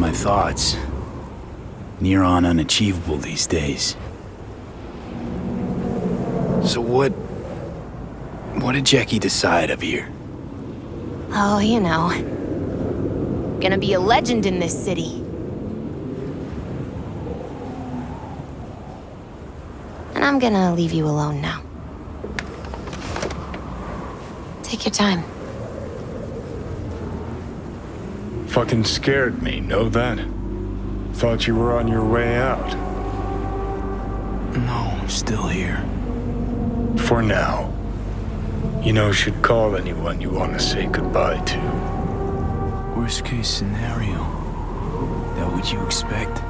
my thoughts. Near on unachievable these days. So what did Jackie decide up here? Oh, you know. Gonna be a legend in this city. And I'm gonna leave you alone now. Take your time. Fucking scared me, know that? Thought you were on your way out. No, I'm still here. For now. You know, should call anyone you want to say goodbye to. Worst case scenario. That what you expect?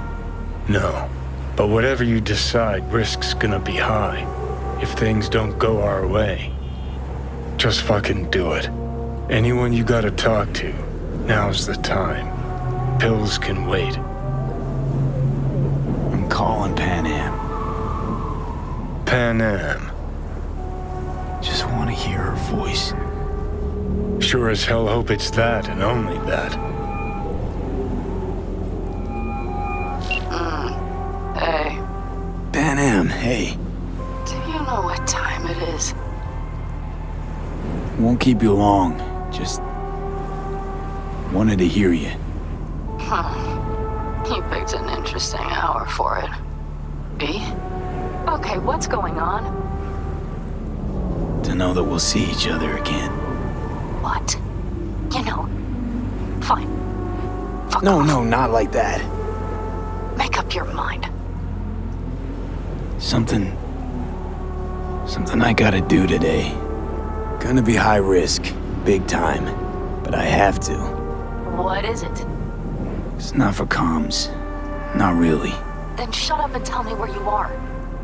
No. But whatever you decide, risk's gonna be high. If things don't go our way. Just fucking do it. Anyone you gotta talk to, now's the time. Pills can wait. I'm calling Pan Am. Pan Am. Just want to hear her voice. Sure as hell hope it's that and only that. Hey. Pan Am, hey. Do you know what time it is? Won't keep you long. Just wanted to hear you. You picked an interesting hour for it. B? Okay, what's going on? To know that we'll see each other again. What? You know, fine. Fuck No, off. no, not like that. Make up your mind. Something I gotta do today. Gonna be high risk, big time, but I have to. What is it? It's not for comms. Not really. Then shut up and tell me where you are.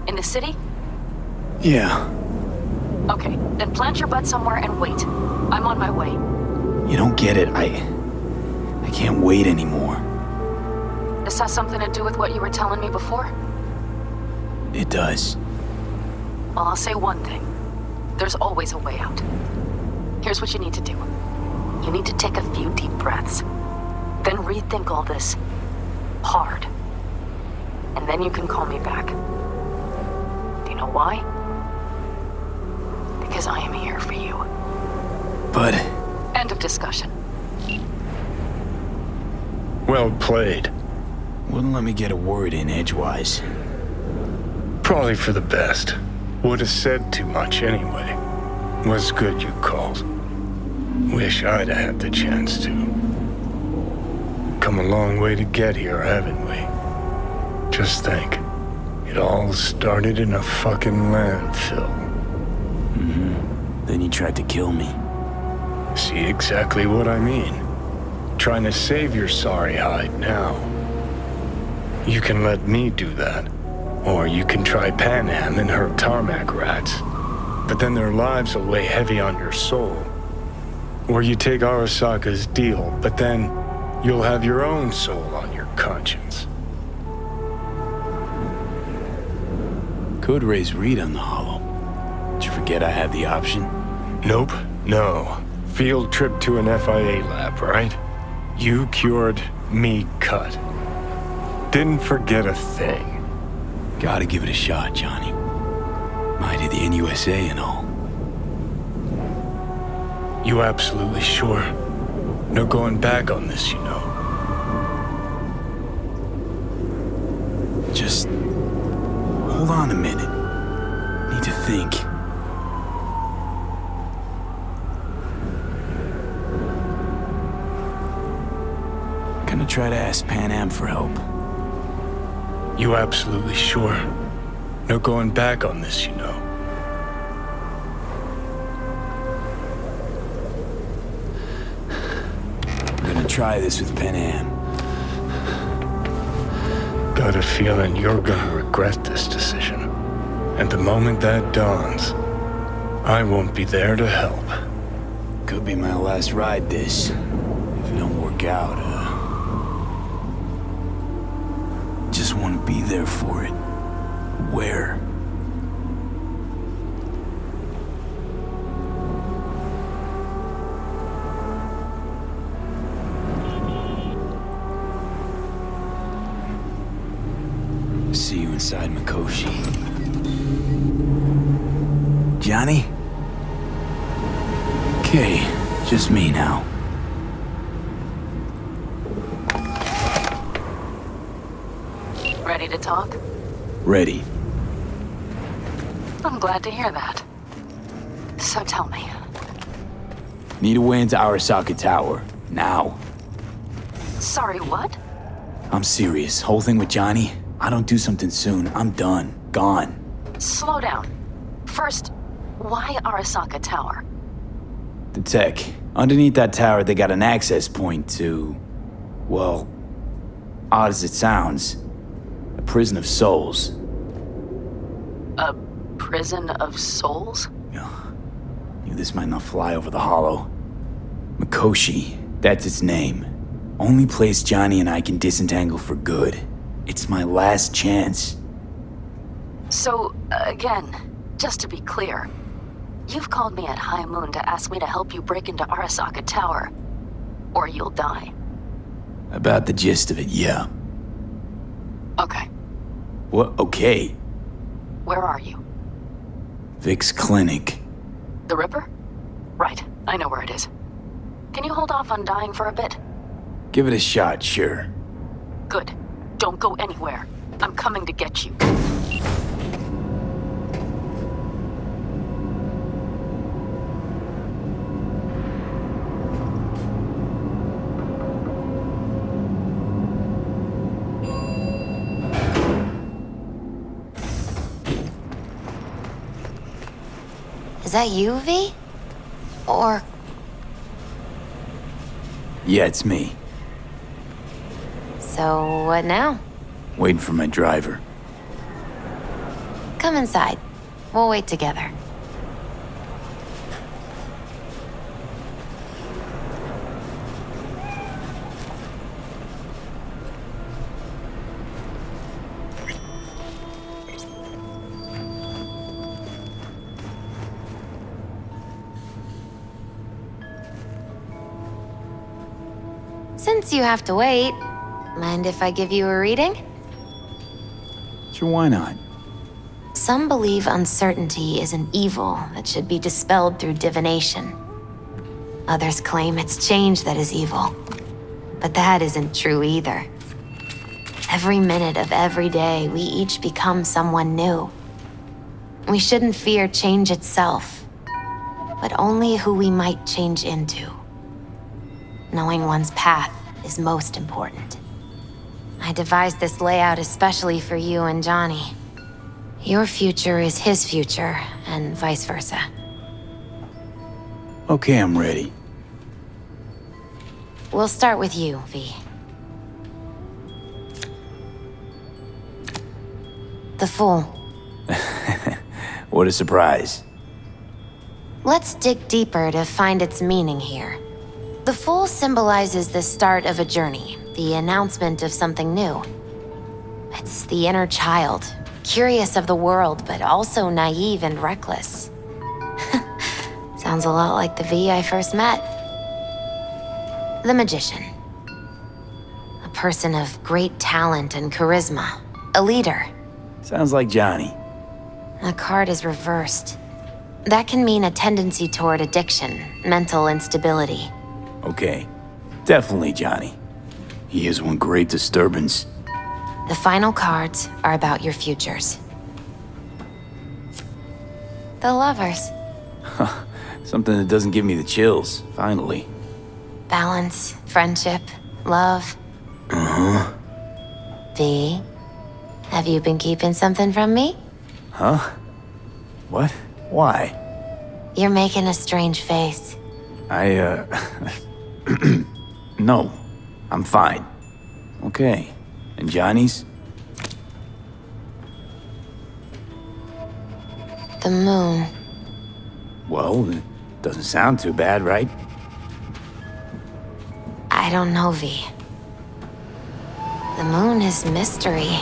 In the city? Yeah, Okay, then plant your butt somewhere and wait. I'm on my way. you don't get it. I can't wait anymore. This has something to do with what you were telling me before? It does. Well, I'll say one thing. There's always a way out. Here's what you need to do. You need to take a few deep breaths. Then rethink all this. Hard. And then you can call me back. Do you know why? Because I am here for you. But End of discussion. Well played. wouldn't let me get a word in edgewise. Probably for the best. Would have said too much anyway. Was good you called. Wish I'd have had the chance to. Come a long way to get here, haven't we? Just think. It all started in a fucking landfill. Then you tried to kill me. See exactly what I mean. Trying to save your sorry hide now. You can let me do that. Or you can try Pan Am and her tarmac rats. But then their lives will weigh heavy on your soul. Or you take Arasaka's deal, but then you'll have your own soul on your conscience. Could raise Reed on the hollow. Did you forget I had the option? Nope, no. Field trip to an FIA lab, right? You cured, me cut. Didn't forget a thing. Gotta give it a shot, Johnny. Mighty the NUSA and all. You absolutely sure? No going back on this, you know. Just hold on a minute. Need to think. Gonna try to ask Pan Am for help. You absolutely sure? No going back on this, you know. Gonna try this with Pan Am. Got a feeling you're gonna regret this decision. And the moment that dawns, I won't be there to help. Could be my last ride this. If it don't work out, just want to be there for it. Where? inside Mikoshi. Johnny? Okay, just me now. Ready to talk? Ready. I'm glad to hear that. So tell me, Need a way into Arasaka Tower. Now. sorry, what? I'm serious. Whole thing with Johnny, I don't do something soon, I'm done. Gone. Slow down. First, why Arasaka Tower? The tech. Underneath that tower, they got an access point to... well, odd as it sounds, a prison of souls. A prison of souls? Knew this might not fly over the hollow. Mikoshi, that's its name. Only place Johnny and I can disentangle for good. It's my last chance. So, again, just to be clear, you've called me at High Moon to ask me to help you break into Arasaka Tower, or you'll die. About the gist of it, yeah. Okay, What? Okay. where are you? Vic's clinic. The Ripper? Right, I know where it is. Can you hold off on dying for a bit? Give it a shot, sure. Good. Don't go anywhere. I'm coming to get you. Is that you, V? Or... Yeah, it's me. so what now? Waiting for my driver. Come inside. We'll wait together. Since you have to wait, mind if I give you a reading? Sure, why not? Some believe uncertainty is an evil that should be dispelled through divination. Others claim it's change that is evil. But that isn't true either. Every minute of every day, we each become someone new. We shouldn't fear change itself, but only who we might change into. Knowing one's path is most important. I devised this layout especially for you and Johnny. Your future is his future, and vice versa. Okay, I'm ready. We'll start with you, V. The Fool. What a surprise. Let's dig deeper to find its meaning here. The Fool symbolizes the start of a journey, the announcement of something new. It's the inner child, curious of the world, but also naive and reckless. Sounds a lot like the V I first met. The Magician. A person of great talent and charisma. A leader. Sounds like Johnny. The card is reversed. That can mean a tendency toward addiction, mental instability. Okay, definitely Johnny. He is one great disturbance. The final cards are about your futures. The Lovers. Something that doesn't give me the chills, finally. Balance, friendship, love. Uh-huh. V, have you been keeping something from me? Huh? What? Why? You're making a strange face. No, I'm fine. Okay. And Johnny's? The moon. Well, it doesn't sound too bad, right? I don't know, V. The moon is mystery.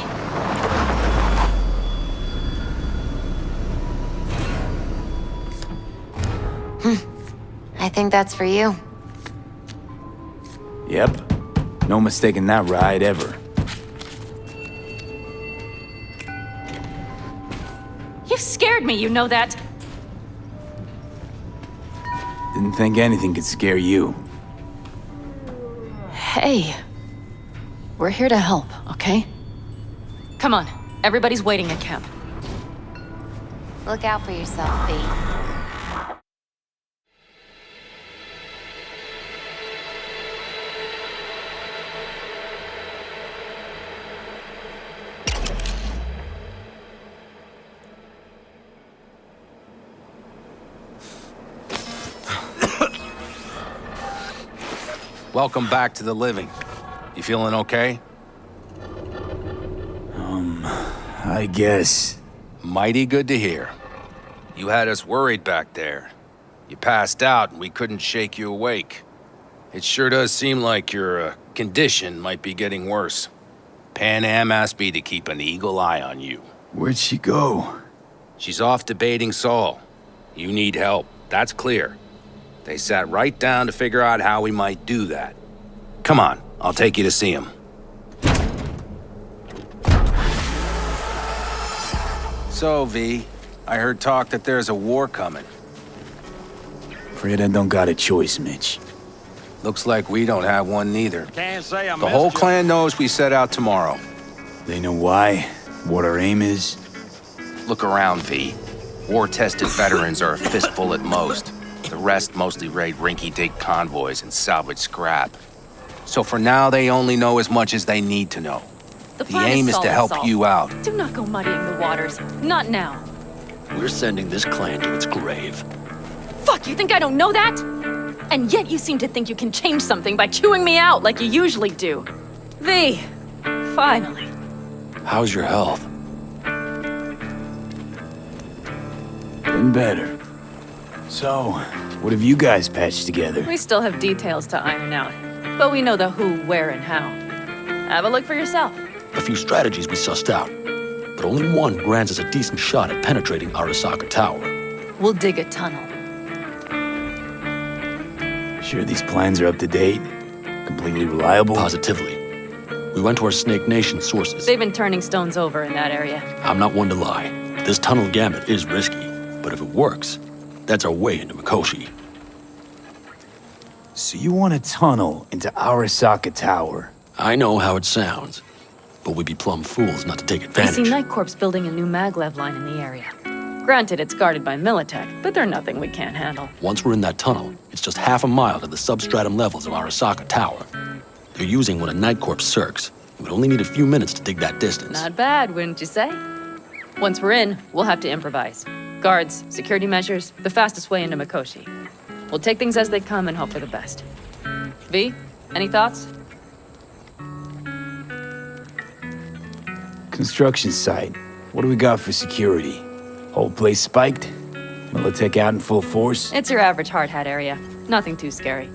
I think that's for you. Yep. No mistaking that ride ever. scared me, you know that? Didn't think anything could scare you. Hey. We're here to help, okay? Come on. Everybody's waiting at camp. Look out for yourself, V. Welcome back to the living. You feeling okay? I guess. Mighty good to hear. You had us worried back there. You passed out and we couldn't shake you awake. It sure does seem like your condition might be getting worse. Pan Am asked me to keep an eagle eye on you. Where'd she go? She's off debating Saul. You need help, that's clear. They sat right down to figure out how we might do that. Come on, I'll take you to see him. So, V, I heard talk that there's a war coming. Afraid I don't got a choice, Mitch. Looks like we don't have one neither. Can't say I The whole clan knows we set out tomorrow. They know why, what our aim is. Look around, V. War-tested veterans are a fistful at most. The rest mostly raid rinky-dink convoys and salvage scrap. So for now, they only know as much as they need to know. The aim is to help you out. Do not go muddying the waters. Not now. We're sending this clan to its grave. Fuck, you think I don't know that? And yet you seem to think you can change something by chewing me out like you usually do. V, finally. How's your health? Been better. So, what have you guys patched together? We still have details to iron out, but we know the who, where, and how. Have a look for yourself. A few strategies we sussed out, but only one grants us a decent shot at penetrating Arasaka Tower. We'll dig a tunnel. Sure these plans are up to date? Completely reliable? Positively. We went to our Snake Nation sources. They've been turning stones over in that area. I'm not one to lie. This tunnel gambit is risky, but if it works, that's our way into Mikoshi. So you want a tunnel into Arasaka Tower? I know how it sounds, but we'd be plumb fools not to take I advantage. see Night Corps building a new maglev line in the area. Granted, it's guarded by Militech, but they're nothing we can't handle. Once we're in that tunnel, it's just half a mile to the substratum levels of Arasaka Tower. They're using one of Night Corps circs. We would only need a few minutes to dig that distance. Not bad, wouldn't you say? Once we're in, we'll have to improvise. Guards, security measures, the fastest way into Mikoshi. We'll take things as they come and hope for the best. V, any thoughts? Construction site. What do we got for security? Whole place spiked? Militech out in full force? It's your average hard hat area. Nothing too scary.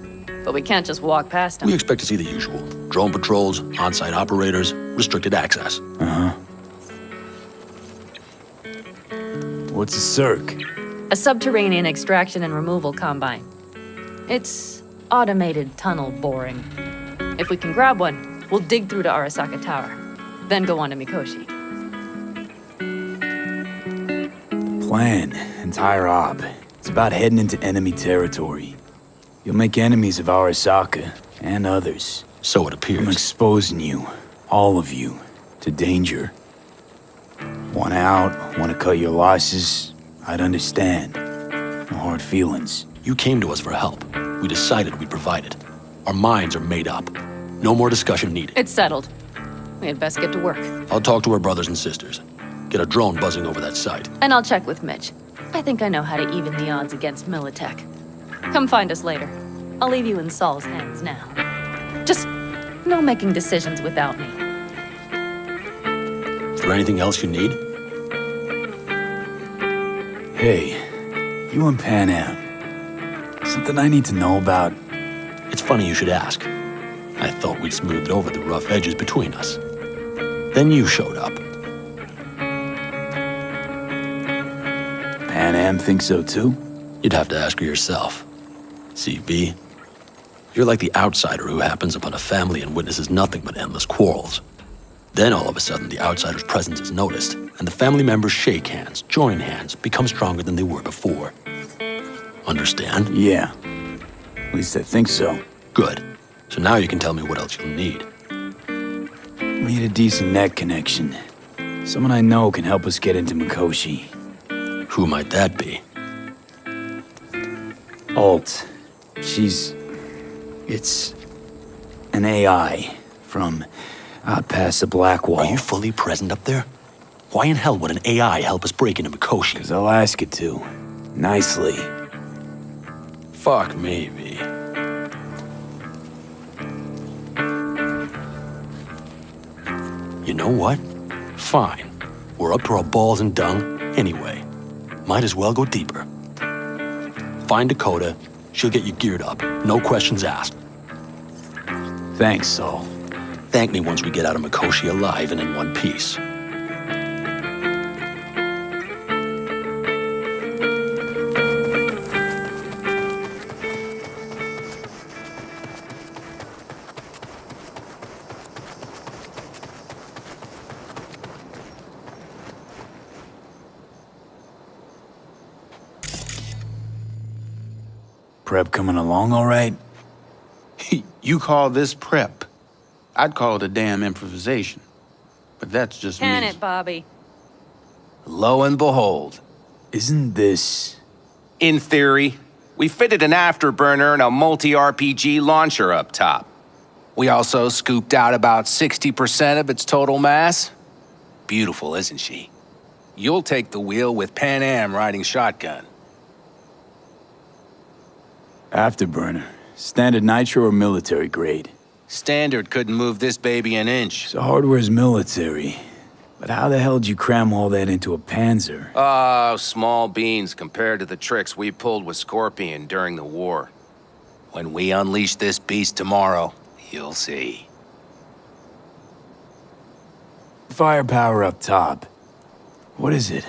But we can't just walk past them. We expect to see the usual. Drone patrols, on-site operators, restricted access. What's a circ? A subterranean extraction and removal combine. It's automated tunnel boring. If we can grab one, we'll dig through to Arasaka Tower, then go on to Mikoshi. Plan. Entire op. It's about heading into enemy territory. You'll make enemies of Arasaka, and others. So it I'm appears. exposing you, all of you, to danger. Want out, want to cut your losses, I'd understand. No hard feelings. You came to us for help. We decided we'd provide it. Our minds are made up. No more discussion needed. It's settled. We had best get to work. I'll talk to our brothers and sisters. Get a drone buzzing over that site. And I'll check with Mitch. I think I know how to even the odds against Militech. Come find us later. I'll leave you in Saul's hands now. Just no making decisions without me. Is there anything else you need? Hey, you and Pan Am. Something I need to know about? It's funny you should ask. I thought we'd smoothed over the rough edges between us. Then you showed up. Pan Am thinks so too? You'd have to ask her yourself. See, V, you're like the outsider who happens upon a family and witnesses nothing but endless quarrels. Then all of a sudden, the outsider's presence is noticed, and the family members shake hands, join hands, become stronger than they were before. Understand? Yeah. At least I think so. Good. So now you can tell me what else you'll need. Need a decent net connection. Someone I know can help us get into Mikoshi. Who might that be? Alt. It's an AI from out past the Black Wall. Are you fully present up there? Why in hell would an AI help us break into Mikoshi? 'Cause I'll ask it to. Nicely. Fuck maybe. You know what? Fine. We're up to our balls in dung anyway. Might as well go deeper. Find Dakota. She'll get you geared up. No questions asked. Thanks, Saul. Thank me once we get out of Mikoshi alive and in one piece. Prep coming along all right? You call this prep? I'd call it a damn improvisation. But that's just Can me. it, Bobby? Lo and behold, Isn't this... in theory, we fitted an afterburner and a multi-RPG launcher up top. We also scooped out about 60% of its total mass. Beautiful, isn't she? You'll take the wheel with Pan Am riding shotgun. Afterburner? Standard nitro or military grade? Standard couldn't move this baby an inch. So hardware's military. But how the hell did you cram all that into a Panzer? Oh, small beans compared to the tricks we pulled with Scorpion during the war. When we unleash this beast tomorrow, you'll see. Firepower up top. What is it?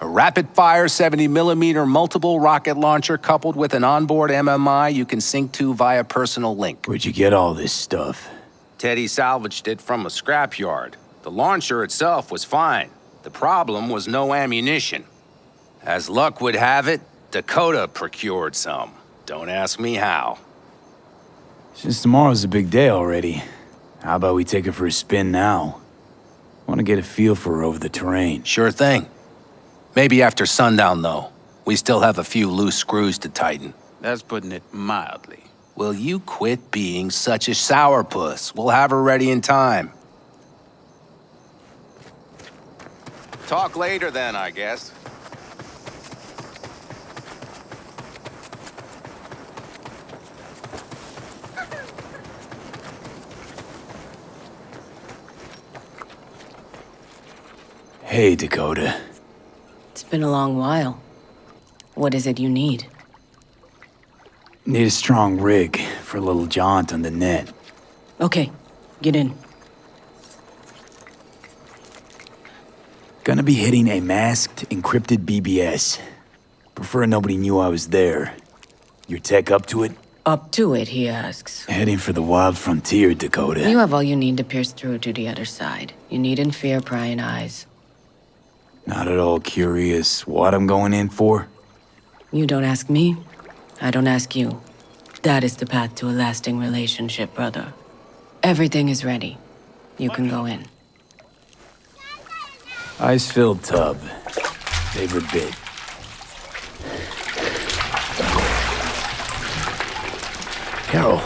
A rapid-fire 70mm multiple rocket launcher coupled with an onboard MMI you can sync to via personal link. Where'd you get all this stuff? Teddy salvaged it from a scrapyard. The launcher itself was fine. The problem was no ammunition. As luck would have it, Dakota procured some. Don't ask me how. Since tomorrow's a big day already, how about we take her for a spin now? Want to get a feel for her over the terrain. Sure thing. Maybe after sundown, though. We still have a few loose screws to tighten. That's putting it mildly. Will you quit being such a sourpuss? We'll have her ready in time. Talk later then, I guess. Hey, Dakota. It's been a long while. What is it you need? Need a strong rig for a little jaunt on the net. Okay, get in. Gonna be hitting a masked, encrypted BBS. Prefer nobody knew I was there. Your tech up to it? Up to it, he asks. Heading for the wild frontier, Dakota. You have all you need to pierce through to the other side. You needn't fear prying eyes. Not at all curious what I'm going in for? You don't ask me, I don't ask you. That is the path to a lasting relationship, brother. Everything is ready. You can go in. Ice-filled tub. Favorite bit. Carol,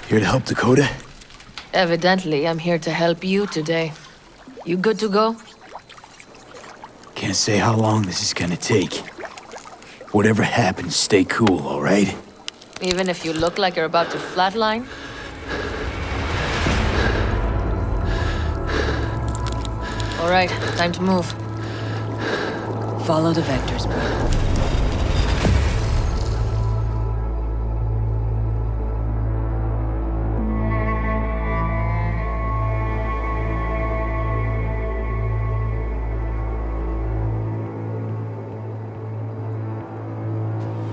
here to help Dakota? Evidently, I'm here to help you today. You good to go? Can't say how long this is gonna take. Whatever happens, stay cool, all right? Even if you look like you're about to flatline? All right, time to move. Follow the vectors, brother.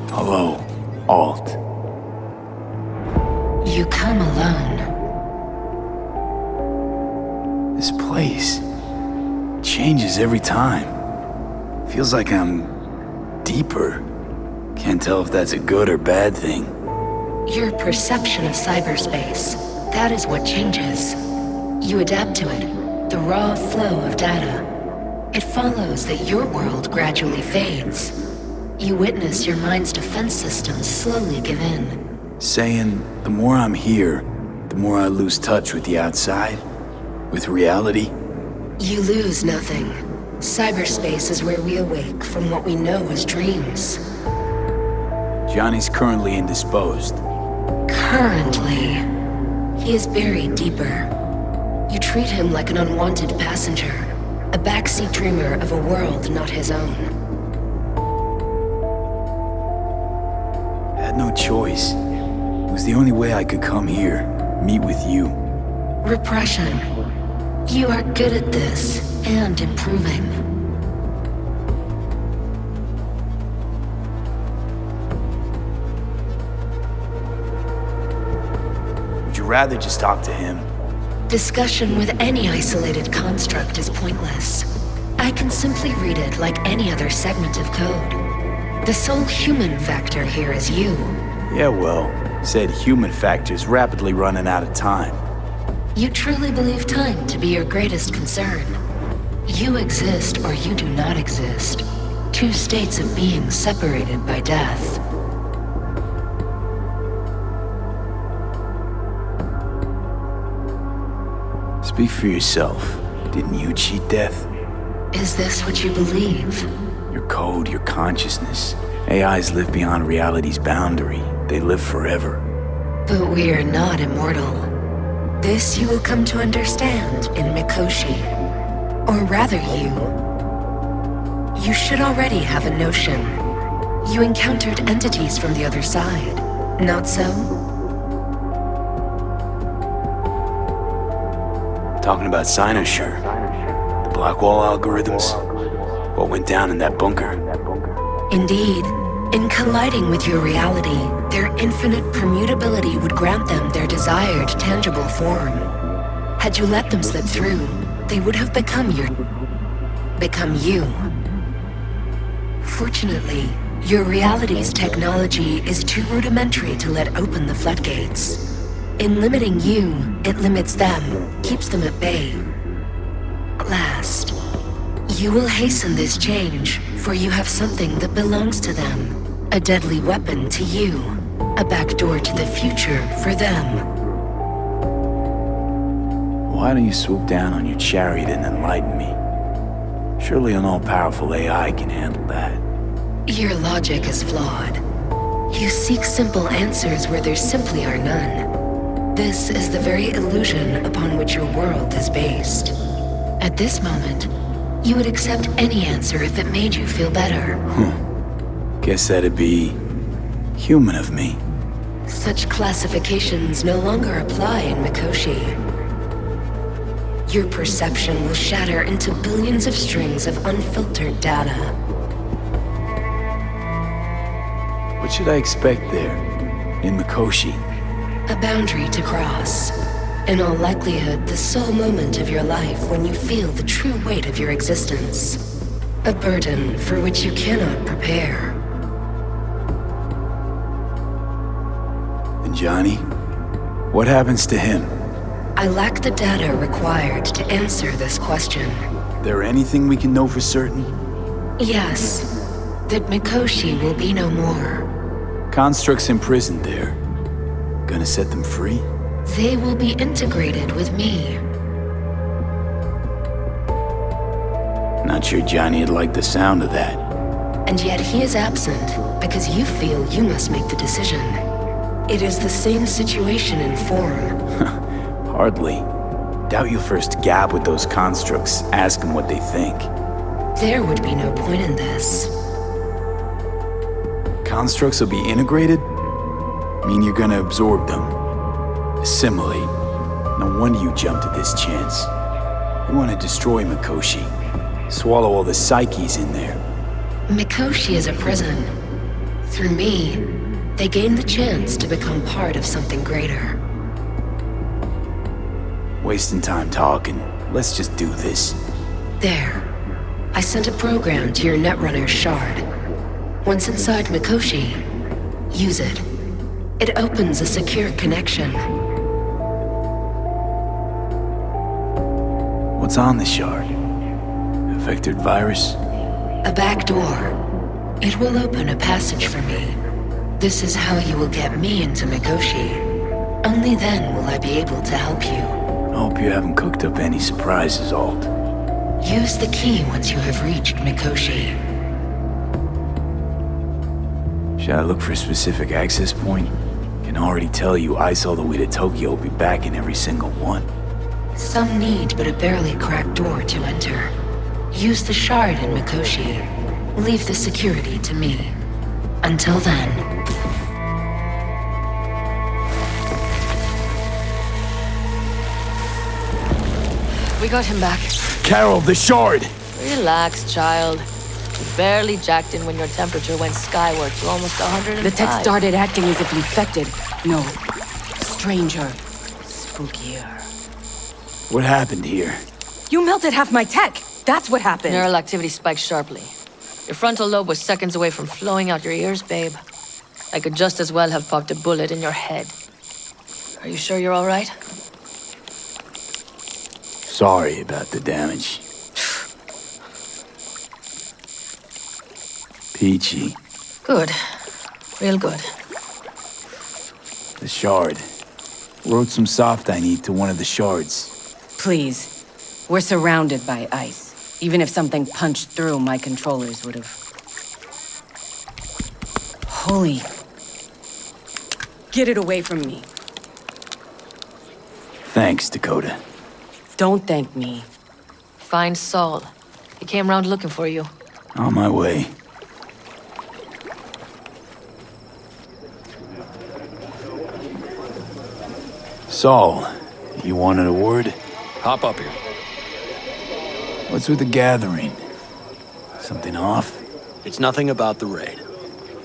Hello, Alt. You come alone. This place changes every time. Feels like I'm deeper. Can't tell if that's a good or bad thing. Your perception of cyberspace, that is what changes. You adapt to it, the raw flow of data. It follows that your world gradually fades. You witness your mind's defense systems slowly give in. Saying the more I'm here, the more I lose touch with the outside, with reality. You lose nothing. Cyberspace is where we awake from what we know as dreams. Johnny's currently indisposed. Currently, he is buried deeper. You treat him like an unwanted passenger, a backseat dreamer of a world not his own. I had no choice. It was the only way I could come here, meet with you. Repression. You are good at this, and improving. Would you rather just talk to him? Discussion with any isolated construct is pointless. I can simply read it like any other segment of code. The sole human factor here is you. Yeah, well, said human factor's rapidly running out of time. You truly believe time to be your greatest concern. You exist or you do not exist. Two states of being separated by death. Speak for yourself. Didn't you cheat death? Is this what you believe? Your code, your consciousness. AIs live beyond reality's boundary. They live forever. But we are not immortal. This you will come to understand in Mikoshi. Or rather you. You should already have a notion. You encountered entities from the other side, not so? Talking about Cynosure. The Blackwall algorithms. What went down in that bunker. Indeed. In colliding with your reality, their infinite permutability would grant them their desired tangible form. Had you let them slip through, they would have become you. Fortunately, your reality's technology is too rudimentary to let open the floodgates. In limiting you, it limits them, keeps them at bay. Last, you will hasten this change, for you have something that belongs to them. A deadly weapon to you. A backdoor to the future for them. Why don't you swoop down on your chariot and enlighten me? Surely an all-powerful AI can handle that. Your logic is flawed. You seek simple answers where there simply are none. This is the very illusion upon which your world is based. At this moment, you would accept any answer if it made you feel better. Guess that'd be human of me. Such classifications no longer apply in Mikoshi. Your perception will shatter into billions of strings of unfiltered data. What should I expect there, in Mikoshi? A boundary to cross. In all likelihood, the sole moment of your life when you feel the true weight of your existence. A burden for which you cannot prepare. And Johnny? What happens to him? I lack the data required to answer this question. There anything we can know for certain? Yes, that Mikoshi will be no more. Constructs imprisoned there. Gonna set them free? They will be integrated with me. Not sure Johnny'd like the sound of that. And yet he is absent because you feel you must make the decision. It is the same situation in form. Hardly. Doubt you'll first gab with those constructs, ask them what they think. There would be no point in this. Constructs will be integrated? Mean you're gonna absorb them. Assimilate. No wonder you jumped at this chance. You want to destroy Mikoshi. Swallow all the psyches in there. Mikoshi is a prison. Through me, they gain the chance to become part of something greater. Wasting time talking. Let's just do this. There. I sent a program to your Netrunner's shard. Once inside Mikoshi, use it. It opens a secure connection. What's on the shard? A vectored virus? A back door. It will open a passage for me. This is how you will get me into Mikoshi. Only then will I be able to help you. I hope you haven't cooked up any surprises, Alt. Use the key once you have reached Mikoshi. Should I look for a specific access point? Can already tell you ice all the way to Tokyo will be back in every single one. Some need but a barely cracked door to enter. Use the shard in Mikoshi. Leave the security to me. Until then... We got him back. Carol, the shard! Relax, child. You barely jacked in when your temperature went skyward to almost 105. The tech started acting as if infected. No. Stranger. Spookier. What happened here? You melted half my tech! That's what happened! Neural activity spiked sharply. Your frontal lobe was seconds away from flowing out your ears, babe. I could just as well have popped a bullet in your head. Are you sure you're all right? Sorry about the damage. Peachy. Good. Real good. The shard. Wrote some soft I need to one of the shards. Please. We're surrounded by ice. Even if something punched through, my controllers would have... Holy... Get it away from me. Thanks, Dakota. Don't thank me. Find Saul. He came round looking for you. On my way. Saul, you wanted a word? Hop up here. What's with the gathering? Something off? It's nothing about the raid.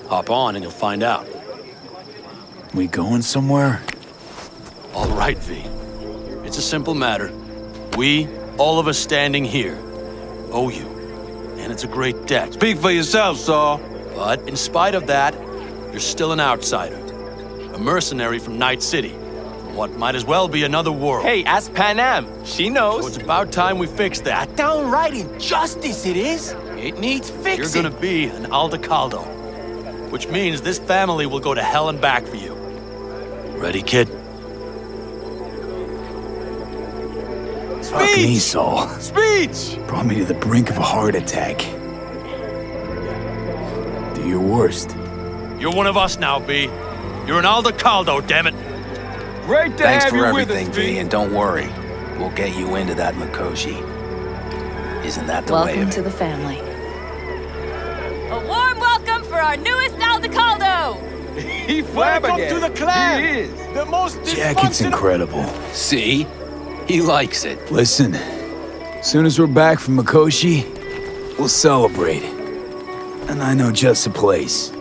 Hop on and you'll find out. We going somewhere? All right, V. It's a simple matter. We, all of us standing here, owe you. And it's a great debt. Speak for yourself, Saul. But in spite of that, you're still an outsider. A mercenary from Night City. From what might as well be another world. Hey, ask Panam. She knows. So it's about time we fix that. Downright injustice it is. It needs fixing. You're gonna be an Aldecaldo. Which means this family will go to hell and back for you. Ready, kid? Fuck me, Saul. Speech! Brought me to the brink of a heart attack. Do your worst. You're one of us now, B. You're an Aldecaldo, damn it. Great to Thanks have for you everything, with us, V, and don't worry. We'll get you into that Mikoshi. Isn't that the way Welcome of to it? the family. A warm welcome for our newest Aldecaldo! He welcome to the clan. He is the most Jacket's incredible. See? He likes it. Listen, as soon as we're back from Mikoshi, we'll celebrate. And I know just a place.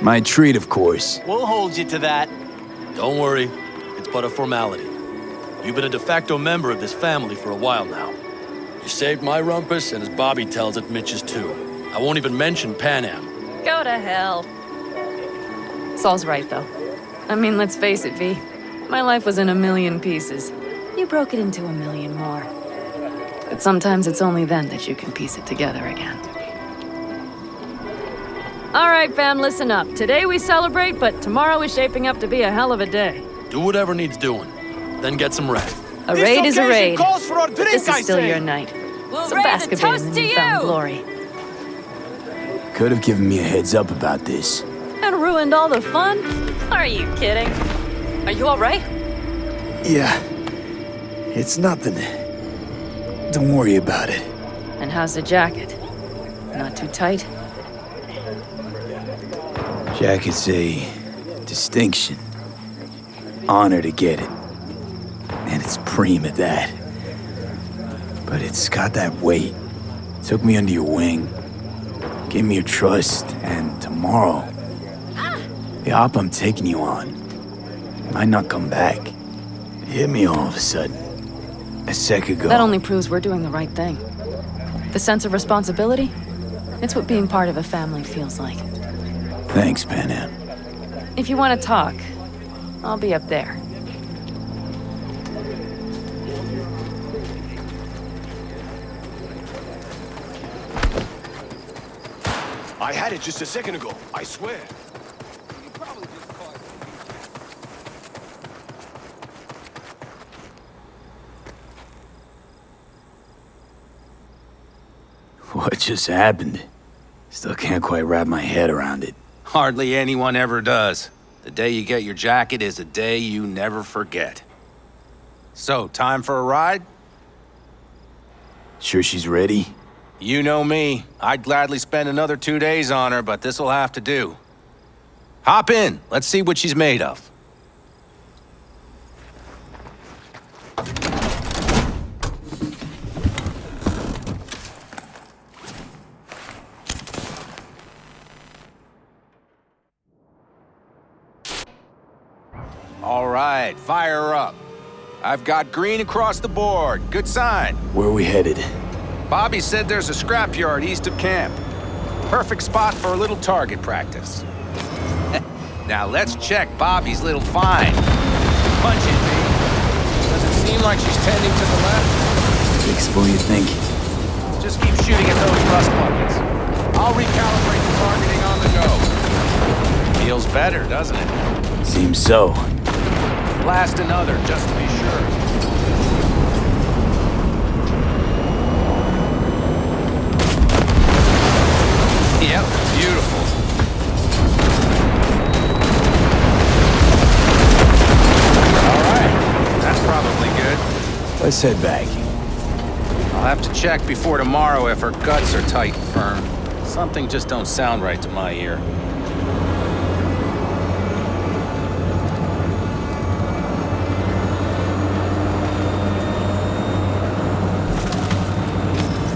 My treat, of course. We'll hold you to that. Don't worry. It's but a formality. You've been a de facto member of this family for a while now. You saved my rumpus, and as Bobby tells it, Mitch's too. I won't even mention Panam. Go to hell. Saul's right, though. I mean, let's face it, V. My life was in a million pieces. You broke it into a million more. But sometimes it's only then that you can piece it together again. All right, fam, listen up. Today we celebrate, but tomorrow is shaping up to be a hell of a day. Do whatever needs doing. Then get some rest. A raid is a raid. Calls for a But drink, this I is still say. your night. We'll So raise bask a a bit in toast the to newfound you! glory. Could have given me a heads up about this. And ruined all the fun? Are you kidding? Are you all right? Yeah. It's nothing. Don't worry about it. And how's the jacket? Not too tight? Jacket's a distinction. Honor to get it. And it's preem at that. But it's got that weight. Took me under your wing. Gave me your trust. And tomorrow, the op I'm taking you on might not come back. It hit me all of a sudden. A sec ago. That only proves we're doing the right thing. The sense of responsibility? It's what being part of a family feels like. Thanks, Panam. If you want to talk, I'll be up there. I had it just a second ago, I swear. What just happened? Still can't quite wrap my head around it. Hardly anyone ever does. The day you get your jacket is a day you never forget. So, time for a ride? Sure she's ready? You know me. I'd gladly spend another 2 days on her, but this'll have to do. Hop in. Let's see what she's made of. All right, fire her up. I've got green across the board. Good sign. Where are we headed? Bobby said there's a scrapyard east of camp. Perfect spot for a little target practice. Now let's check Bobby's little find. Punch it, baby. Does it seem like she's tending to the left? Explode, you think? Just keep shooting at those rust buckets. I'll recalibrate the targeting on the go. Feels better, doesn't it? Seems so. Blast another, just to be sure. Yep, beautiful. All right, that's probably good. Let's head back. I'll have to check before tomorrow if her guts are tight and firm. Something just don't sound right to my ear.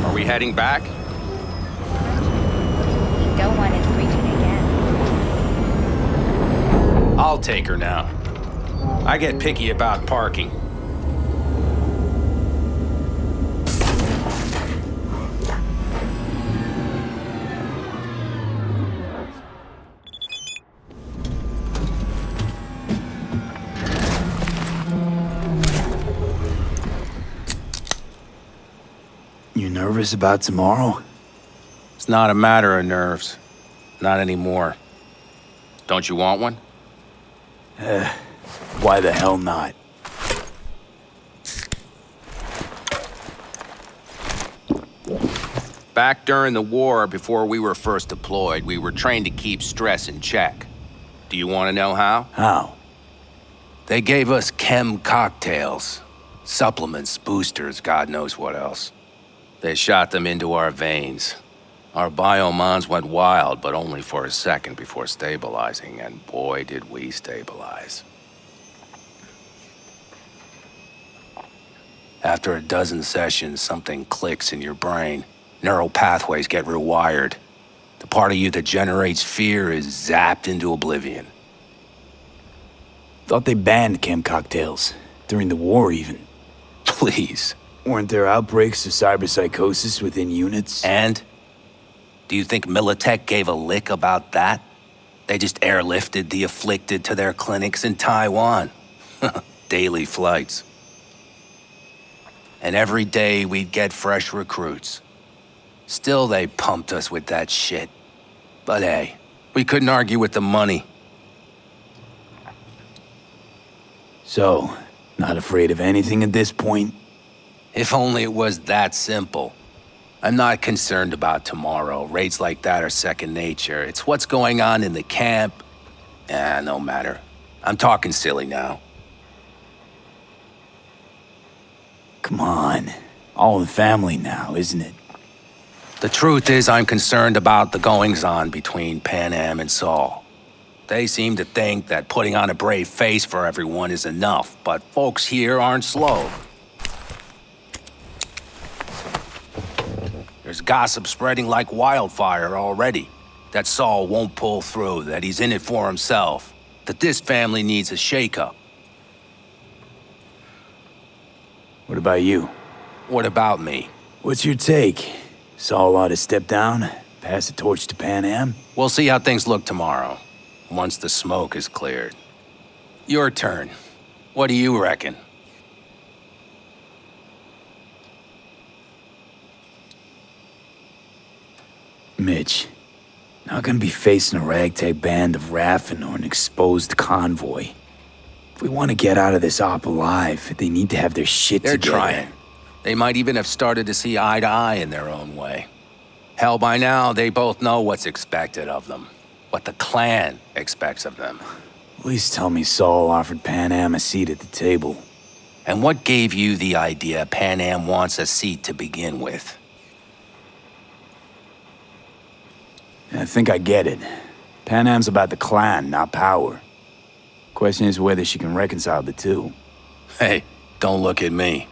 Are we heading back? Don't want it preaching again. I'll take her now. I get picky about parking. You nervous about tomorrow? It's not a matter of nerves. Not anymore. Don't you want one? Why the hell not? Back during the war, before we were first deployed, we were trained to keep stress in check. Do you want to know how? How? They gave us chem cocktails. Supplements, boosters, God knows what else. They shot them into our veins. Our biomons went wild, but only for a second before stabilizing, and boy, did we stabilize. After a dozen sessions, something clicks in your brain. Neural pathways get rewired. The part of you that generates fear is zapped into oblivion. Thought they banned chem cocktails. During the war, even. Please. Weren't there outbreaks of cyberpsychosis within units? And? Do you think Militech gave a lick about that? They just airlifted the afflicted to their clinics in Taiwan. Daily flights. And every day we'd get fresh recruits. Still they pumped us with that shit. But hey, we couldn't argue with the money. So, not afraid of anything at this point? If only it was that simple. I'm not concerned about tomorrow. Raids like that are second nature. It's what's going on in the camp. No matter. I'm talking silly now. Come on. All in the family now, isn't it? The truth is I'm concerned about the goings-on between Panam and Saul. They seem to think that putting on a brave face for everyone is enough, but folks here aren't slow. There's gossip spreading like wildfire already. That Saul won't pull through, that he's in it for himself, that this family needs a shakeup. What about you? What about me? What's your take? Saul ought to step down, pass the torch to Pan Am? We'll see how things look tomorrow, once the smoke is cleared. Your turn. What do you reckon? Mitch, not gonna be facing a ragtag band of Raffin or an exposed convoy. If we want to get out of this op alive, they need to have their shit They're together. trying. They might even have started to see eye to eye in their own way. Hell, by now, they both know what's expected of them. What the clan expects of them. At least tell me Saul offered Pan Am a seat at the table. And what gave you the idea Pan Am wants a seat to begin with? I think I get it. Pan Am's about the clan, not power. Question is whether she can reconcile the two. Hey, don't look at me.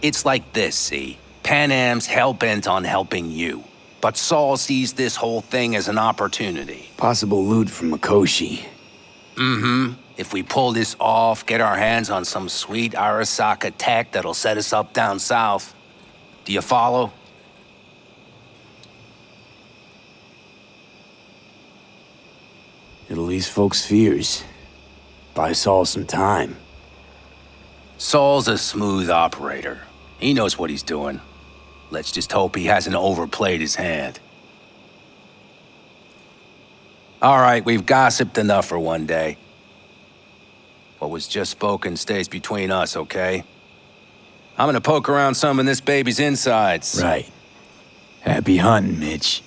It's like this, see? Pan Am's hell-bent on helping you. But Saul sees this whole thing as an opportunity. Possible loot from Mikoshi. Mm-hmm. If we pull this off, get our hands on some sweet Arasaka tech that'll set us up down south. Do you follow? It'll ease folks' fears. Buy Saul some time. Saul's a smooth operator. He knows what he's doing. Let's just hope he hasn't overplayed his hand. All right, we've gossiped enough for one day. What was just spoken stays between us, okay? I'm gonna poke around some of this baby's insides. Right. Happy hunting, Mitch.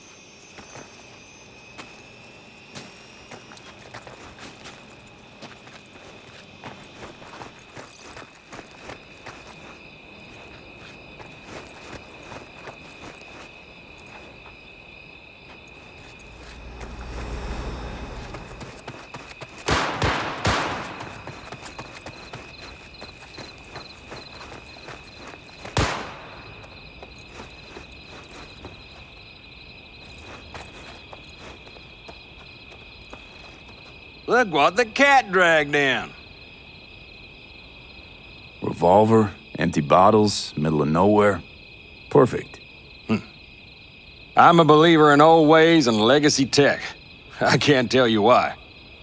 Look what the cat dragged in. Revolver, empty bottles, middle of nowhere. Perfect. I'm a believer in old ways and legacy tech. I can't tell you why,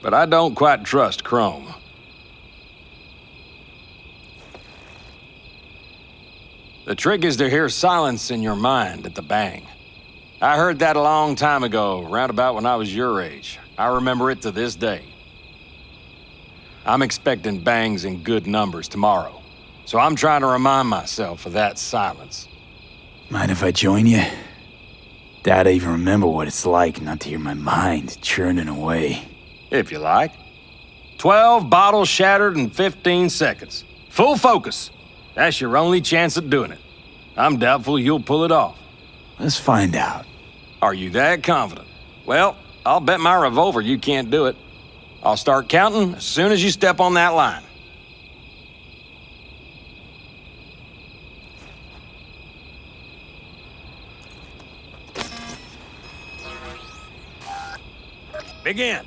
but I don't quite trust Chrome. The trick is to hear silence in your mind at the bang. I heard that a long time ago, round about when I was your age. I remember it to this day. I'm expecting bangs in good numbers tomorrow, so I'm trying to remind myself of that silence. Mind if I join you? Doubt I even remember what it's like not to hear my mind churning away. If you like. 12 bottles shattered in 15 seconds. Full focus. That's your only chance at doing it. I'm doubtful you'll pull it off. Let's find out. Are you that confident? Well, I'll bet my revolver you can't do it. I'll start counting as soon as you step on that line. Begin.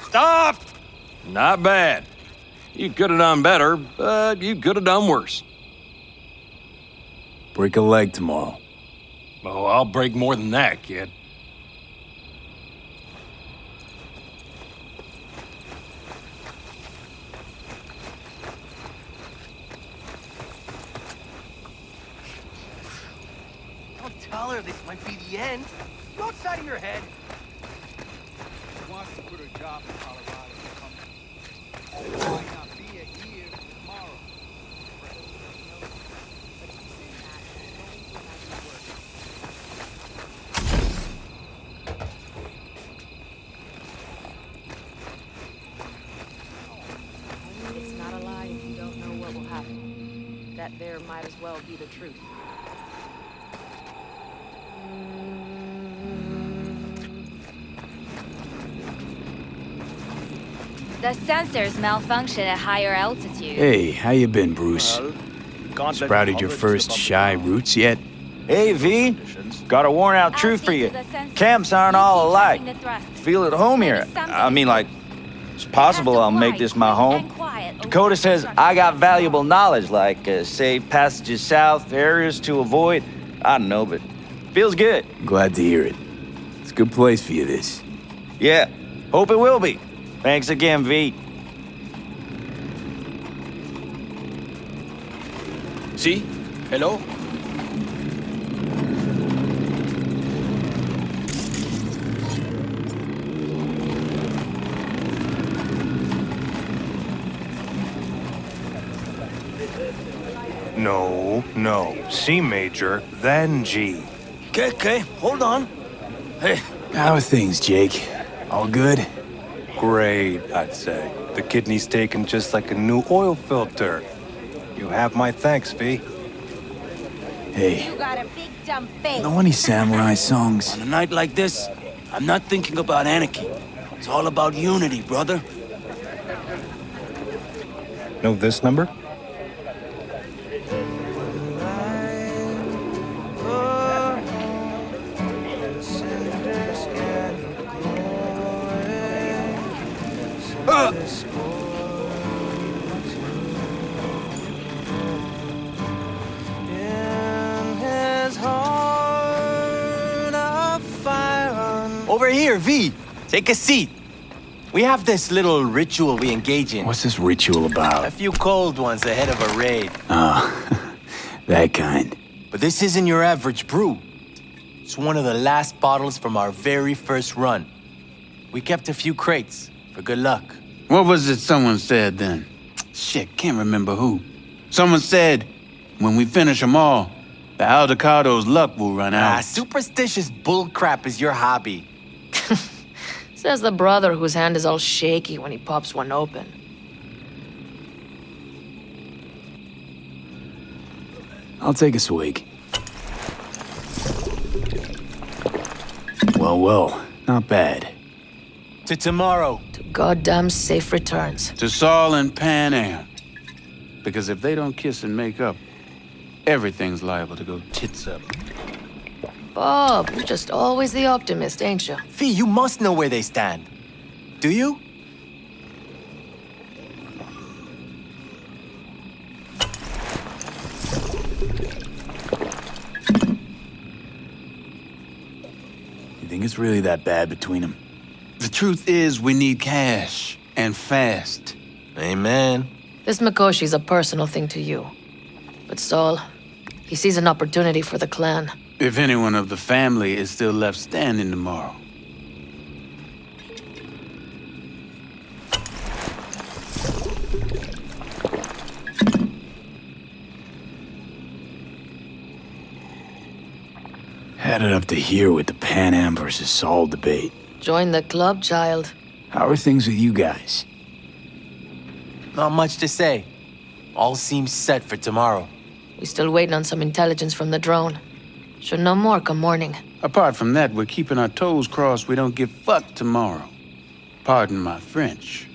Stop! Not bad. You could have done better, but you could have done worse. Break a leg tomorrow. Oh, I'll break more than that, kid. Don't tell her this might be the end. Go outside of your head. She wants to put her job in Colorado. It might not be a year tomorrow. It's not a lie if you don't know what will happen. That there might as well be the truth. The sensors malfunction at higher altitude. Hey, how you been, Bruce? Sprouted your first shy roots yet? Hey, V. Got a worn-out truth for you. Camps aren't all alike. Feel at home here. I mean, like, it's possible I'll make this my home. Dakota says I got valuable knowledge, like safe passages south, areas to avoid. I don't know, but feels good. Glad to hear it. It's a good place for you, this. Yeah, hope it will be. Thanks again, V. See? Hello? No. C major, then G. Okay, hold on. Hey. How are things, Jake? All good? Great, I'd say. The kidney's taken just like a new oil filter. You have my thanks, V. Hey, You got a big dumb face. know any samurai songs? On a night like this, I'm not thinking about anarchy. It's all about unity, brother. Know this number? Over here, V. Take a seat. We have this little ritual we engage in. What's this ritual about? A few cold ones ahead of a raid. Oh, that kind. But this isn't your average brew. It's one of the last bottles from our very first run. We kept a few crates for good luck. What was it someone said then? Shit, can't remember who. Someone said, when we finish them all, the Aldecado's luck will run out. Superstitious bullcrap is your hobby. Says the brother whose hand is all shaky when he pops one open. I'll take a swig. Well, not bad. To tomorrow. To goddamn safe returns. To Saul and Pan Am. Because if they don't kiss and make up, everything's liable to go tits up. Bob, you're just always the optimist, ain't you? Fee, you must know where they stand. Do you? You think it's really that bad between them? The truth is, we need cash, and fast. Amen. This Mikoshi's a personal thing to you. But Saul, he sees an opportunity for the clan. If anyone of the family is still left standing tomorrow. Had it up to here with the Pan Am versus Saul debate. Join the club, child. How are things with you guys? Not much to say. All seems set for tomorrow. We still waiting on some intelligence from the drone. Should know more come morning. Apart from that, we're keeping our toes crossed we don't get fucked tomorrow. Pardon my French.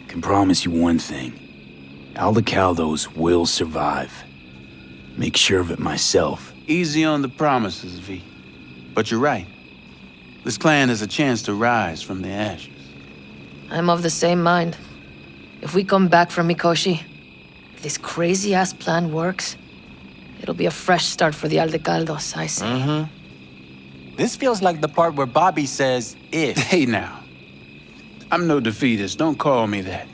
Can promise you one thing. Aldecaldos will survive. Make sure of it myself. Easy on the promises, V. But you're right. This clan has a chance to rise from the ashes. I'm of the same mind. If we come back from Mikoshi, if this crazy-ass plan works, it'll be a fresh start for the Aldecaldos, I say. Mm-hmm. This feels like the part where Bobby says, if. Hey now. I'm no defeatist, don't call me that.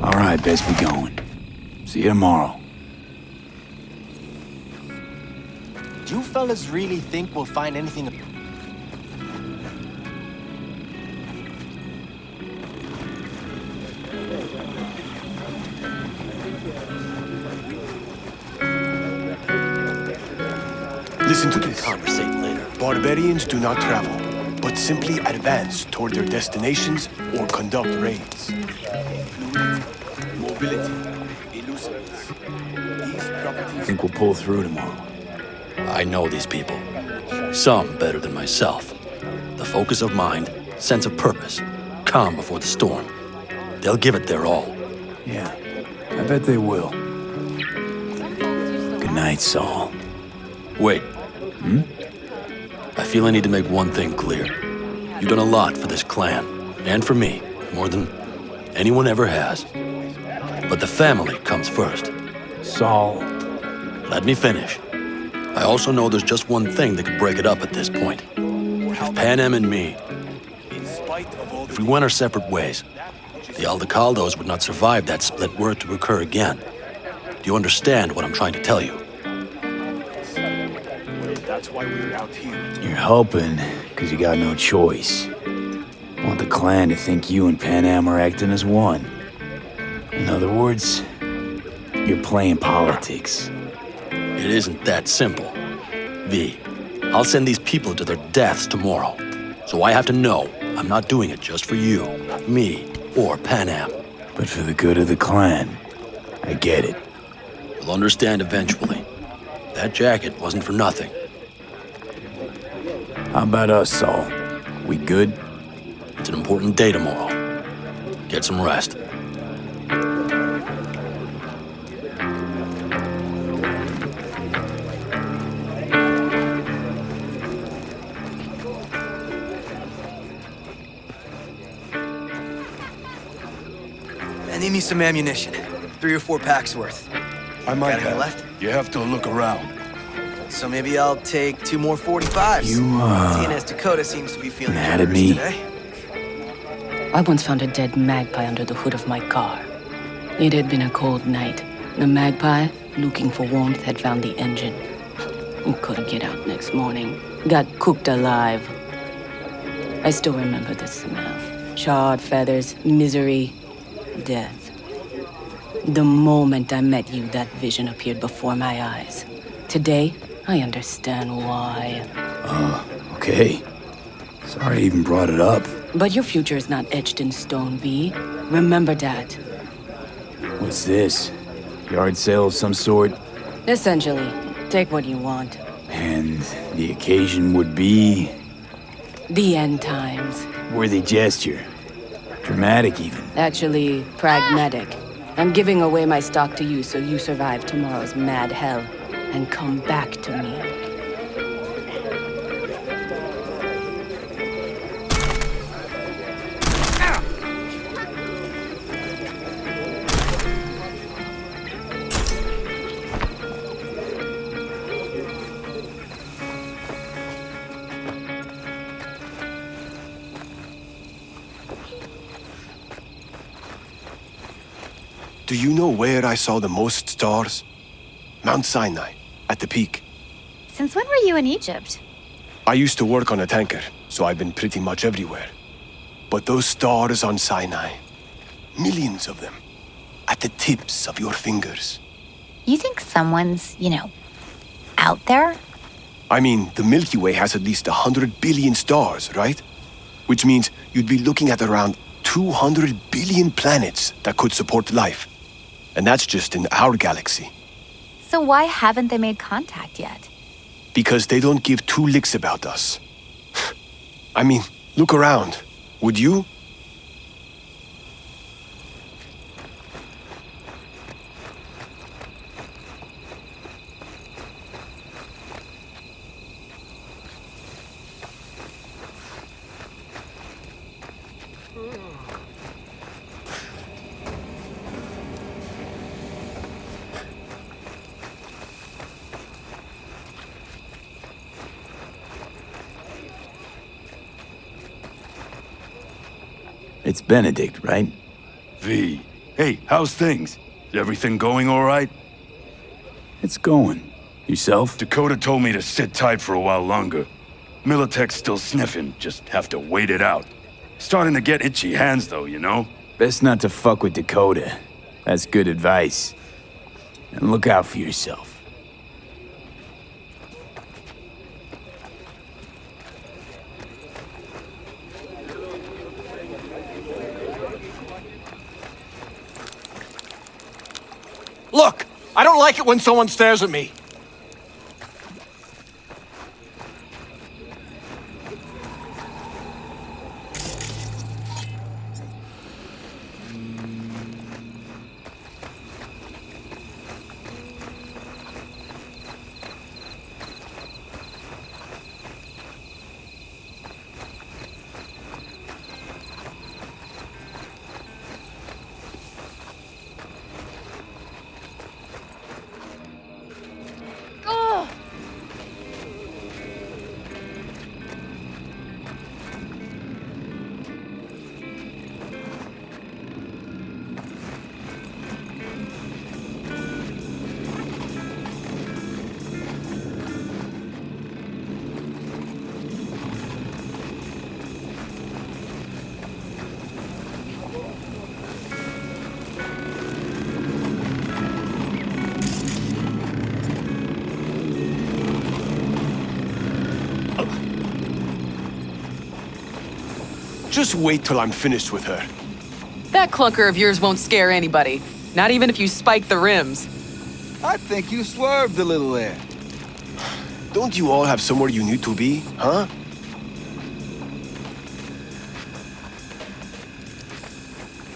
All right, best be going. See you tomorrow. Do you fellas really think we'll find anything? Listen to this. Conversate later. Barbarians do not travel, but simply advance toward their destinations or conduct raids. Mobility, elusiveness. I think we'll pull through tomorrow. I know these people. Some better than myself. The focus of mind, sense of purpose, calm before the storm. They'll give it their all. Yeah, I bet they will. Good night, Saul. Wait. I feel I need to make one thing clear. You've done a lot for this clan, and for me, more than anyone ever has. But the family comes first. Saul. Let me finish. I also know there's just one thing that could break it up at this point. If Pan Am and me, if we went our separate ways, the Aldecaldos would not survive that split were it to occur again. Do you understand what I'm trying to tell you? That's why we're out here. You're helping, because you got no choice. Want the clan to think you and Pan Am are acting as one. In other words, you're playing politics. It isn't that simple. V, I'll send these people to their deaths tomorrow. So I have to know I'm not doing it just for you, me, or Pan Am. But for the good of the clan, I get it. You'll understand eventually. That jacket wasn't for nothing. How about us, Saul? We good? It's an important day tomorrow. Get some rest. I need me some ammunition. 3 or 4 packs worth. I might Got any have. left? You have to look around. So maybe I'll take 2 more 45s. Seeing as Dakota seems to be feeling mad at generous me? today. I once found a dead magpie under the hood of my car. It had been a cold night. The magpie, looking for warmth, had found the engine. It couldn't get out next morning. Got cooked alive. I still remember the smell. Charred feathers, misery, death. The moment I met you, that vision appeared before my eyes. Today, I understand why. Okay. Sorry I even brought it up. But your future is not etched in stone, V. Remember that. What's this? Yard sale of some sort? Essentially, take what you want. And the occasion would be... The end times. Worthy gesture. Dramatic, even. Actually, pragmatic. I'm giving away my stock to you so you survive tomorrow's mad hell and come back to me. Do you know where I saw the most stars? Mount Sinai, at the peak. Since when were you in Egypt? I used to work on a tanker, so I've been pretty much everywhere. But those stars on Sinai, millions of them, at the tips of your fingers. You think someone's, out there? I mean, the Milky Way has at least 100 billion stars, right? Which means you'd be looking at around 200 billion planets that could support life. And that's just in our galaxy. So why haven't they made contact yet? Because they don't give 2 licks about us. I mean, look around. Would you? It's Benedict, right? V. Hey, how's things? Is everything going all right? It's going. Yourself? Dakota told me to sit tight for a while longer. Militech's still sniffing, just have to wait it out. Starting to get itchy hands though, you know? Best not to fuck with Dakota. That's good advice. And look out for yourself. I don't like it when someone stares at me. Just wait till I'm finished with her. That clunker of yours won't scare anybody. Not even if you spike the rims. I think you swerved a little there. Don't you all have somewhere you need to be, huh?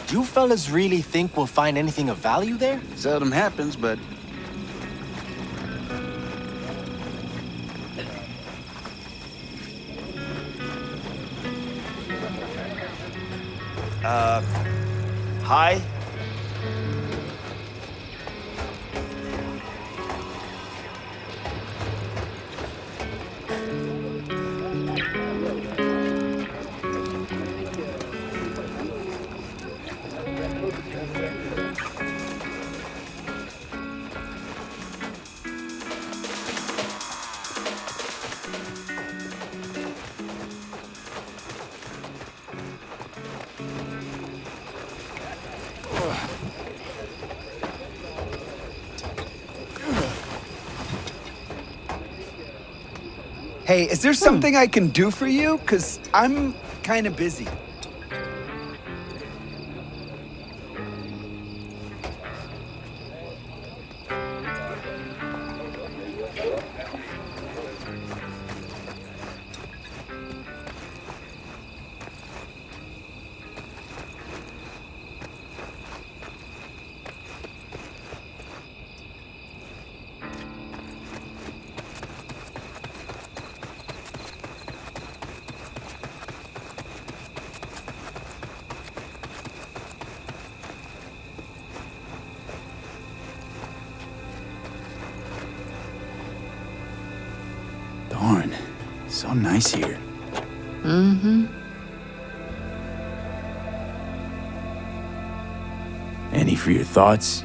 Do you fellas really think we'll find anything of value there? Seldom happens, but... Hi? Hey, is there something I can do for you? 'Cause I'm kind of busy. Darn, so nice here. Mm-hmm. Any for your thoughts?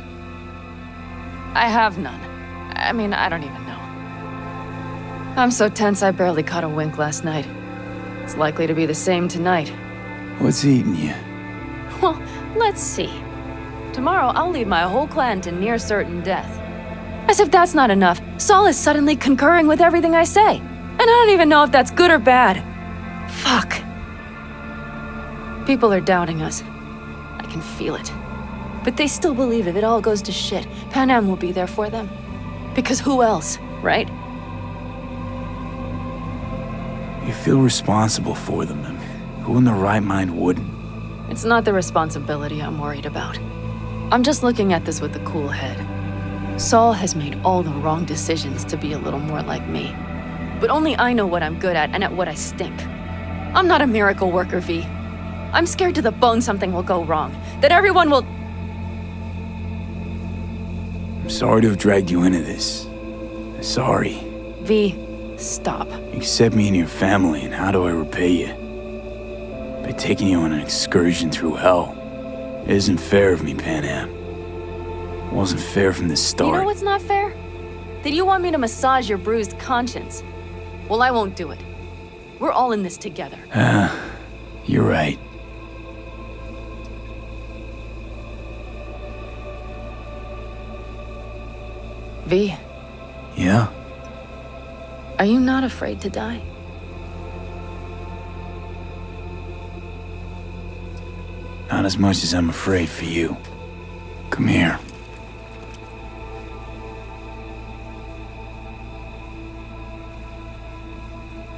I have none. I mean, I don't even know. I'm so tense I barely caught a wink last night. It's likely to be the same tonight. What's eating you? Well, let's see. Tomorrow I'll lead my whole clan to near certain death. As if that's not enough, Saul is suddenly concurring with everything I say. And I don't even know if that's good or bad. Fuck. People are doubting us. I can feel it. But they still believe if it all goes to shit, Pan Am will be there for them. Because who else, right? You feel responsible for them. And who in their right mind wouldn't? It's not the responsibility I'm worried about. I'm just looking at this with a cool head. Saul has made all the wrong decisions to be a little more like me. But only I know what I'm good at and at what I stink. I'm not a miracle worker, V. I'm scared to the bone something will go wrong. That everyone will... I'm sorry to have dragged you into this. Sorry. V, stop. You accept me into your family, and how do I repay you? By taking you on an excursion through hell. It isn't fair of me, Pan Am. It wasn't fair from the start. You know what's not fair? That you want me to massage your bruised conscience. Well, I won't do it. We're all in this together. You're right. V, Yeah? are you not afraid to die? Not as much as I'm afraid for you. Come here.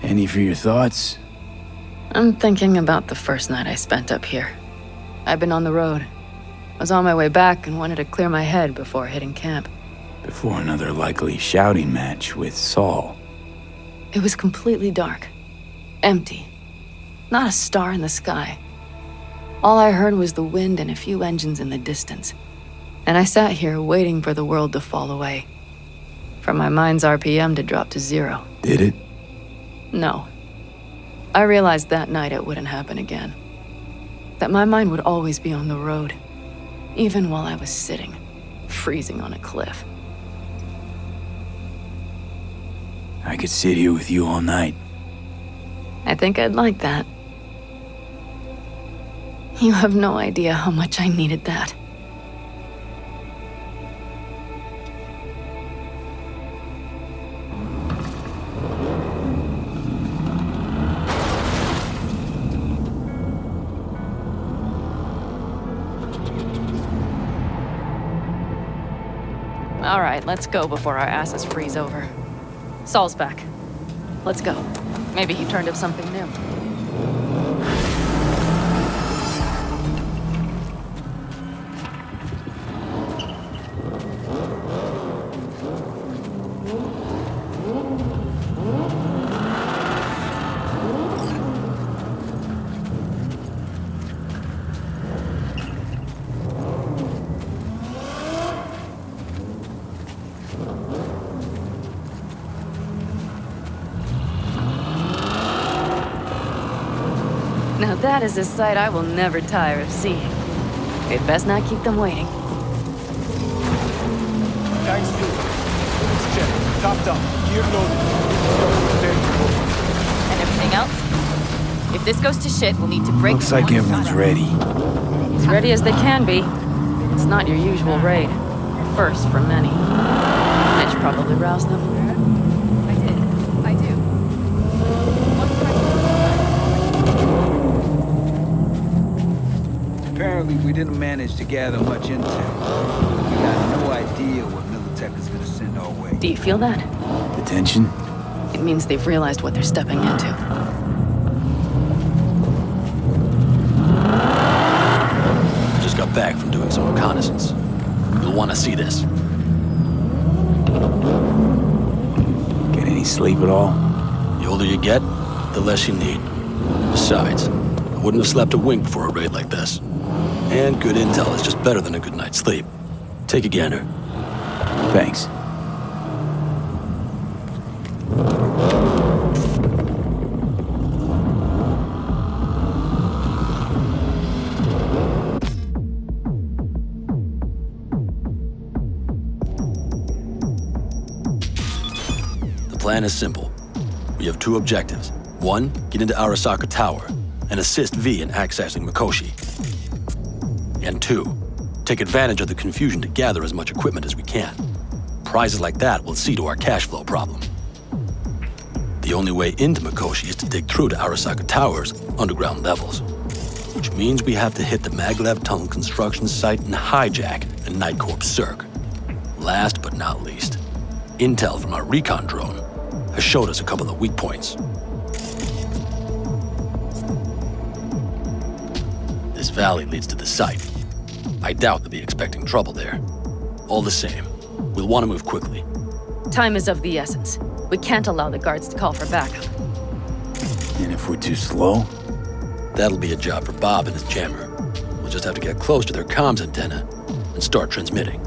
Any for your thoughts? I'm thinking about the first night I spent up here. I've been on the road. I was on my way back and wanted to clear my head before hitting camp. Before another likely shouting match with Saul. It was completely dark. Empty. Not a star in the sky. All I heard was the wind and a few engines in the distance. And I sat here waiting for the world to fall away. For my mind's RPM to drop to 0. Did it? No. I realized that night it wouldn't happen again. That my mind would always be on the road. Even while I was sitting, freezing on a cliff. I could sit here with you all night. I think I'd like that. You have no idea how much I needed that. All right, let's go before our asses freeze over. Saul's back. Let's go. Maybe he turned up something new. Now that is a sight I will never tire of seeing. We'd best not keep them waiting. Thanks, dude. Let's check. Topped up. Gear loaded. And everything else? If this goes to shit, we'll need to break. Looks like everyone's ready. As ready as they can be. It's not your usual raid. First for many. Mitch probably roused them. I do. Apparently, we didn't manage to gather much intel. We got no idea what Militech is gonna send our way. Do you feel that? The tension? It means they've realized what they're stepping into. Just got back from doing some reconnaissance. You'll want to see this. Get any sleep at all? The older you get, the less you need. Besides, I wouldn't have slept a wink before a raid like this. And good intel is just better than a good night's sleep. Take a gander. Thanks. The plan is simple. We have two objectives. One, get into Arasaka Tower and assist V in accessing Mikoshi. And two, take advantage of the confusion to gather as much equipment as we can. Prizes like that will see to our cash flow problem. The only way into Mikoshi is to dig through to Arasaka Tower's underground levels, which means we have to hit the Maglev tunnel construction site and hijack a Night Corps Cirque. Last but not least, intel from our recon drone has showed us a couple of weak points. This valley leads to the site. I doubt they'll be expecting trouble there. All the same, we'll want to move quickly. Time is of the essence. We can't allow the guards to call for backup. And if we're too slow? That'll be a job for Bob and his jammer. We'll just have to get close to their comms antenna and start transmitting.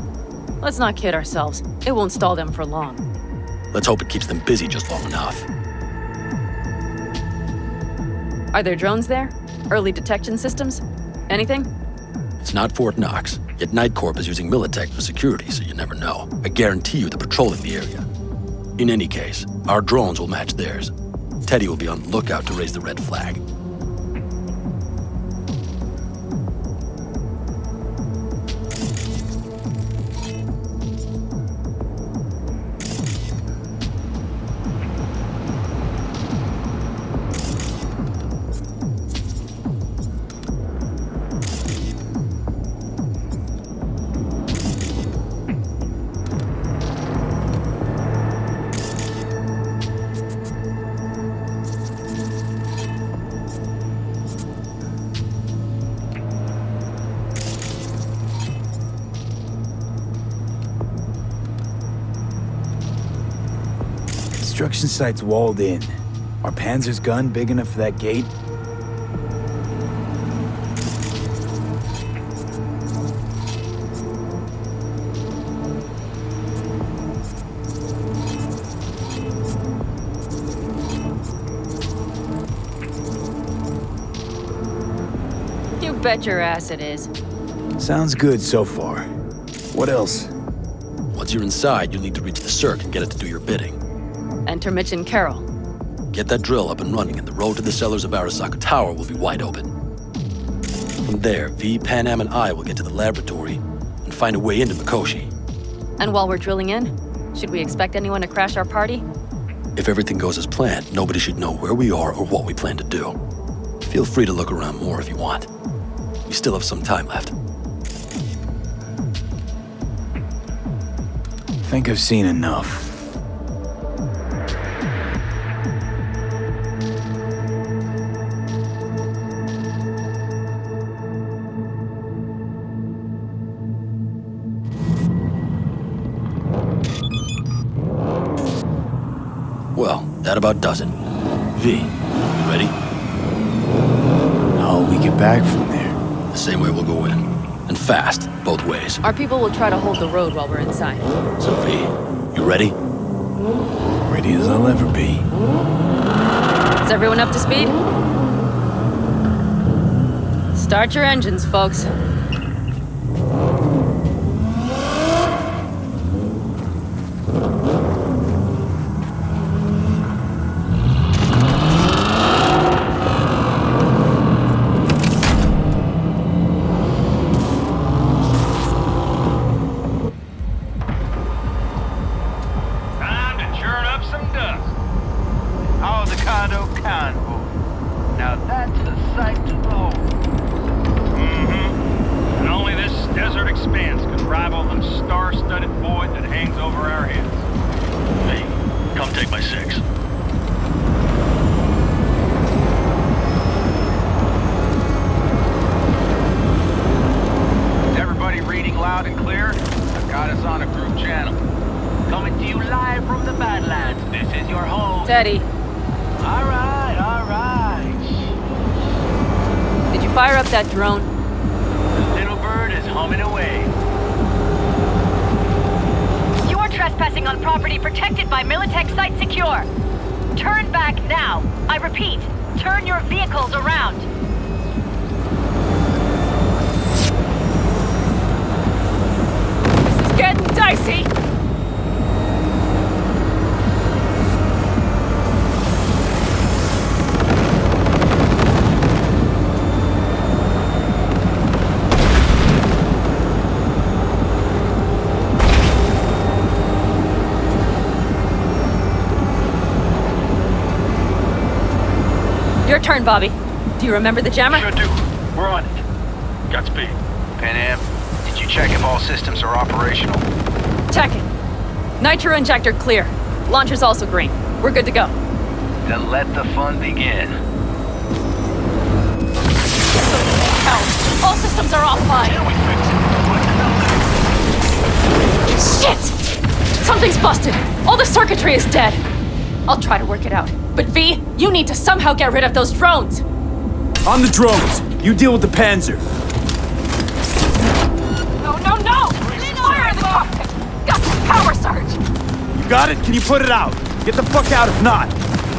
Let's not kid ourselves. It won't stall them for long. Let's hope it keeps them busy just long enough. Are there drones there? Early detection systems? Anything? It's not Fort Knox, yet Night Corp is using Militech for security, so you never know. I guarantee you they're patrolling the area. In any case, our drones will match theirs. Teddy will be on the lookout to raise the red flag. construction site's walled in. Are Panzer's gun big enough for that gate? You bet your ass it is. Sounds good so far. What else? Once you're inside, you'll need to reach the circ and get it to do your bidding. Enter Mitch and Carol. Get that drill up and running, and the road to the cellars of Arasaka Tower will be wide open. From there, V, Panam, and I will get to the laboratory and find a way into Mikoshi. And while we're drilling in, should we expect anyone to crash our party? If everything goes as planned, nobody should know where we are or what we plan to do. Feel free to look around more if you want. We still have some time left. Think I've seen enough. Well, that about does it. V, you ready? How'll we get back from there? The same way we'll go in. And fast, both ways. Our people will try to hold the road while we're inside. So V, you ready? Ready as I'll ever be. Is everyone up to speed? Start your engines, folks. Steady. All right. Did you fire up that drone? The little bird is humming away. You are trespassing on property protected by Militech Site Secure. Turn back now. I repeat, turn your vehicles around. This is getting dicey. Your turn, Bobby. Do you remember the jammer? Sure do. We're on it. Godspeed. Panam, did you check if all systems are operational? Checking. Nitro injector clear. Launcher's also green. We're good to go. Then let the fun begin. Hell, all systems are offline. Shit! Something's busted. All the circuitry is dead. I'll try to work it out. But V, you need to somehow get rid of those drones. On the drones! You deal with the Panzer. No! Fire in the cockpit! Got the power surge! You got it? Can you put it out? Get the fuck out if not.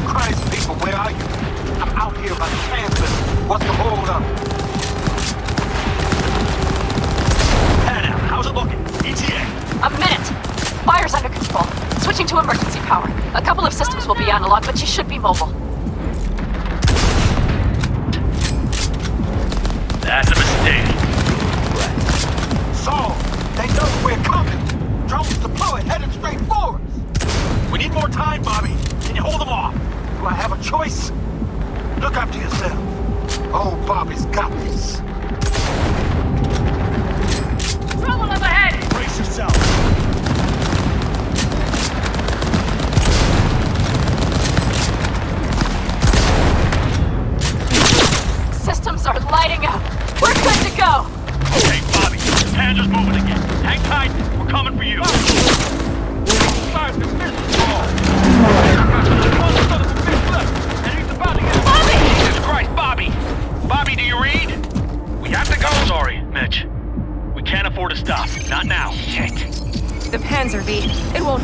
Christ, people, where are you? I'm out here by the transmitter. What's the hold up? Panam, how's it looking? ETA. A minute. Fire's under control. Switching to emergency power. A couple of systems will be analog, but she should be mobile. That's a mistake. Saul, they know we're coming. Drones deployed, headed straight for us. We need more time, Bobby. Can you hold them off? Do I have a choice? Look after yourself. Oh, Bobby's got this. Trouble up ahead! Brace yourself. Systems are lighting up. We're good to go. Okay, Bobby. The Panzer's moving again. Hang tight. We're coming for you.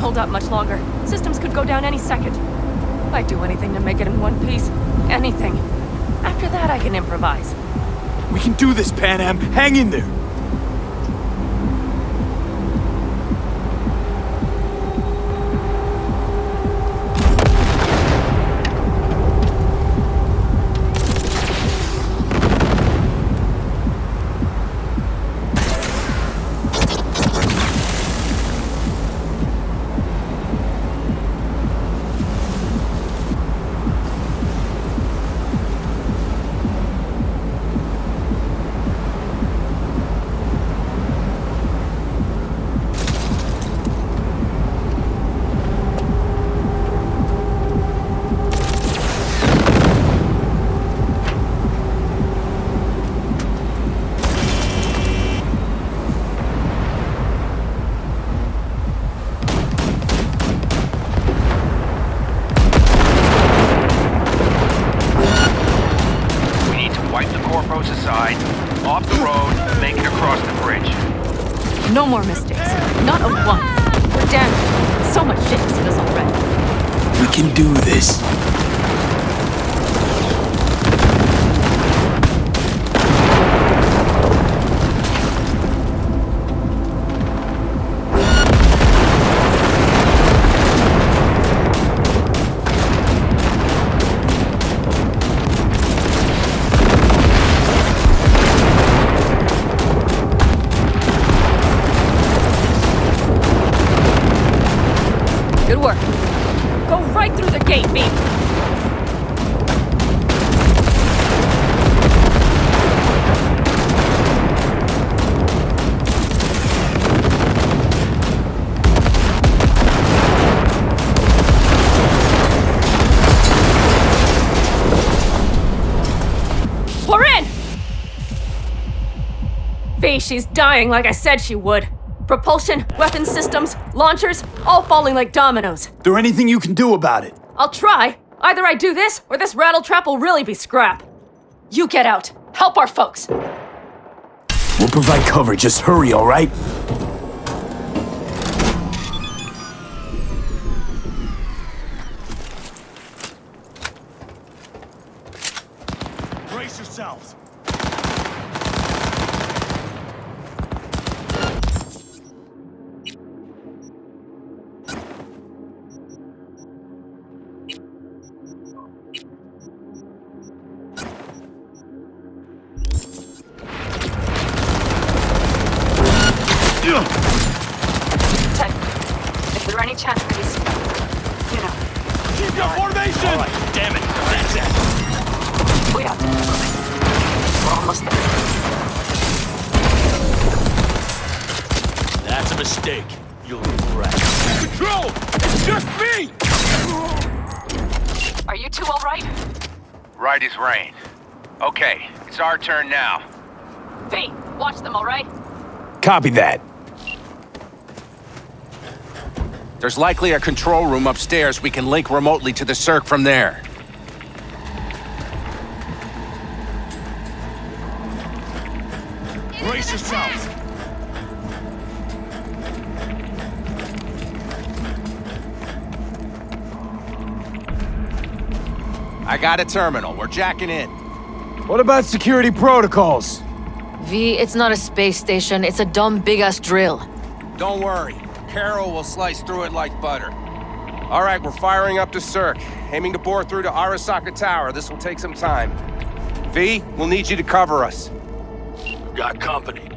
hold up much longer. Systems could go down any second. I'd do anything to make it in one piece. Anything. After that, I can improvise. We can do this, Pan Am. Hang in there. No more mistakes. Not a one. We're down. So much shit has hit us already. We can do this. Good work. Go right through the gate, V. We're in! V, she's dying like I said she would. Propulsion, weapon systems, launchers, all falling like dominoes. Is there anything you can do about it? I'll try. Either I do this, or this rattletrap will really be scrap. You get out. Help our folks. We'll provide cover. Just hurry, all right? Brace yourselves. Ted, if there are any chance for these, you know. Keep your formation! All right, damn it. That's it. We have to move it. We're almost there. That's a mistake. You'll regret. Control! It's just me! Are you two all right? Right as rain. Okay, it's our turn now. V, watch them, all right? Copy that. There's likely a control room upstairs. We can link remotely to the circ from there. Brace yourselves. I got a terminal. We're jacking in. What about security protocols? V, it's not a space station. It's a dumb big-ass drill. Don't worry. Carol will slice through it like butter. All right, we're firing up the circ. Aiming to bore through to Arasaka Tower. This will take some time. V, we'll need you to cover us. We've got company.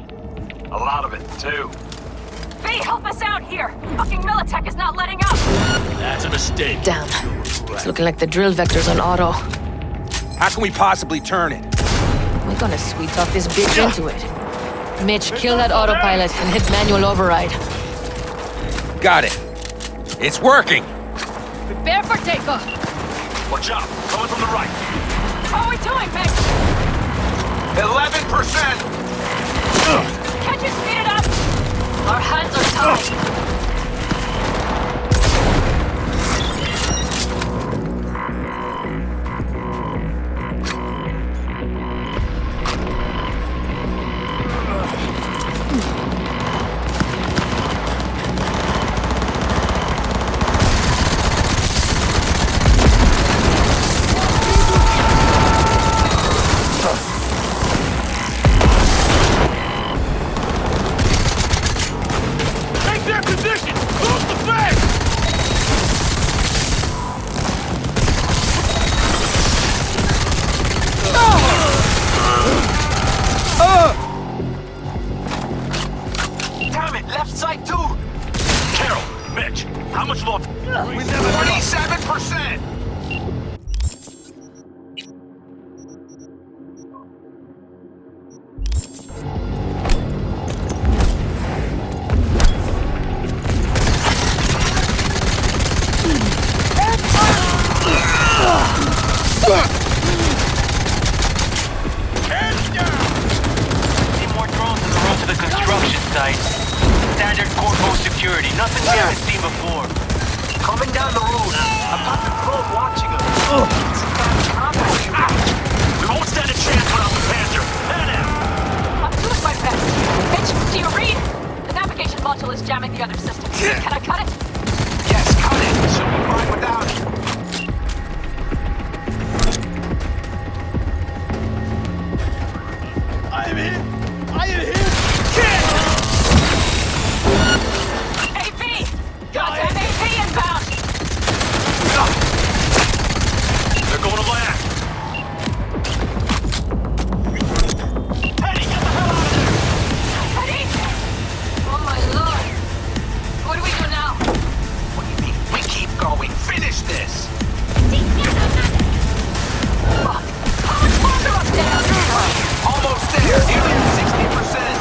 A lot of it, too. V, help us out here! Fucking Militech is not letting up! That's a mistake. Damn. It's looking like the drill vector's on auto. How can we possibly turn it? We're gonna sweet talk this bitch into it. Mitch, kill that autopilot and hit manual override. Got it. It's working. Prepare for takeoff. Watch out. Coming from the right. How are we doing, Mick? 11%! Can't you speed it up? Our hands are tied. How much more? 27%! See more drones on the road to the construction site. Standard corpo security, nothing we haven't seen before. Coming down the road, I've got the drone watching us. We won't stand a chance without the Panzer. Head out! I'm doing my best. Mitch, do you read? The navigation module is jamming the other systems. Can I cut it? Yes, cut it. She'll be fine without it. I am here! AP! Goddamn AP inbound! They're going to land! Teddy, get the hell out of there! Teddy! Oh my lord! What do we do now? What do you mean? We keep going. Finish this! Fuck! How much longer up there? Almost there. Nearly at 60%.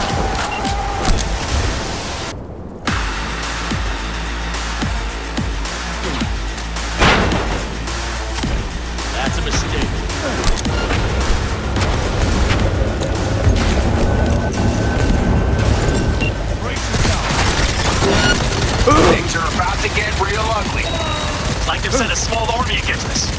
That's a mistake. Things are about to get real ugly. Like they've sent a small army against us.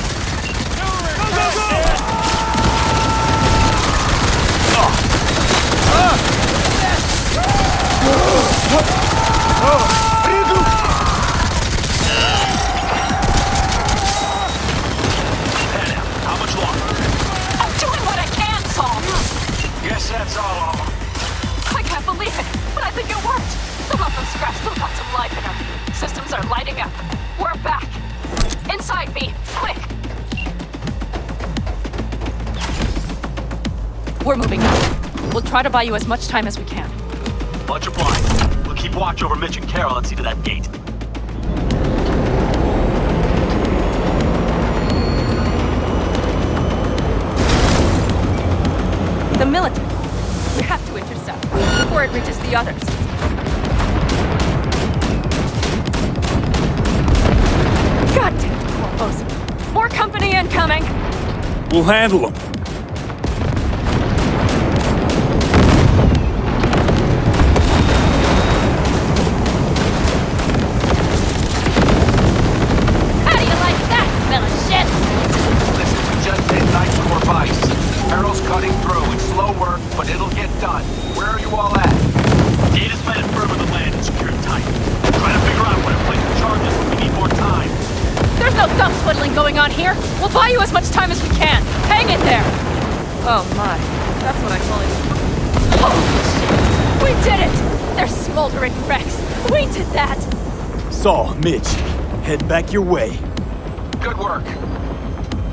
How much longer? I'm doing what I can, Saul! Guess that's all of them. I can't believe it, but I think it worked. The weapon scrap still got some life in her. Systems are lighting up. We're back. Inside me, quick! We're moving now. We'll try to buy you as much time as we can. Much obliged. We'll keep watch over Mitch and Carol and see to that gate. The military. We have to intercept before it reaches the others. Goddamn corpos. More company incoming. We'll handle them. How do you like that, fella shit? Listen, we just hit Ninth Corps Vice. Carol's cutting through. It's slow work, but it'll get done. Where are you all at? Gate is planted further the land and secured tight. Try to figure out where to place the charges when we need more time. There's no thumb twiddling going on here. We'll buy you as much time as we can. Hang in there. Oh my, that's what I call it. Holy shit! We did it! They're smoldering wrecks. We did that. Saul, Mitch, head back your way. Good work.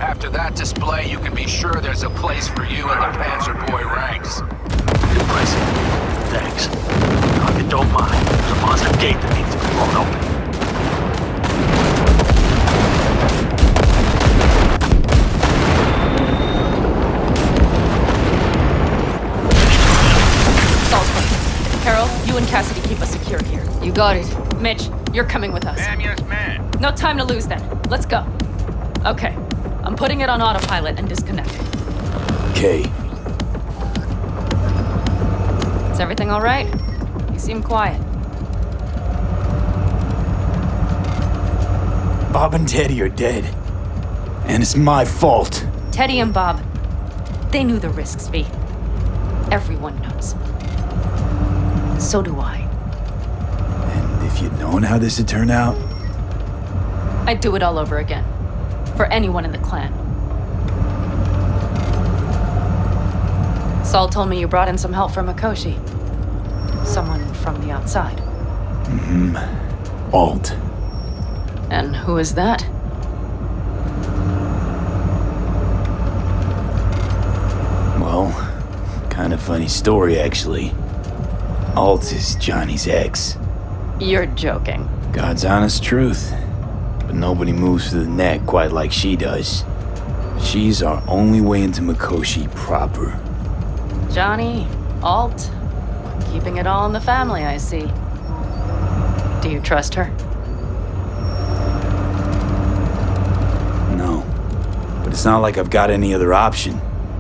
After that display, you can be sure there's a place for you in the Panzer Boy ranks. Impressive. Thanks. Now, if you don't mind, there's a monster gate that needs to be blown open. Salzburg. Carol, you and Cassidy keep us secure here. You got it. Mitch, you're coming with us. Ma'am, yes, ma'am. No time to lose then. Let's go. Okay. I'm putting it on autopilot and disconnecting. Okay. Is everything all right? You seem quiet. Bob and Teddy are dead. And it's my fault. Teddy and Bob, they knew the risks, V. Everyone knows. So do I. And if you'd known how this would turn out, I'd do it all over again. For anyone in the clan. Saul told me you brought in some help from Mikoshi. Someone from the outside. Alt. And who is that? Well, kind of funny story, actually. Alt is Johnny's ex. You're joking. God's honest truth. But nobody moves to the neck quite like she does. She's our only way into Mikoshi proper. Johnny, Alt, keeping it all in the family, I see. Do you trust her? No. But it's not like I've got any other option.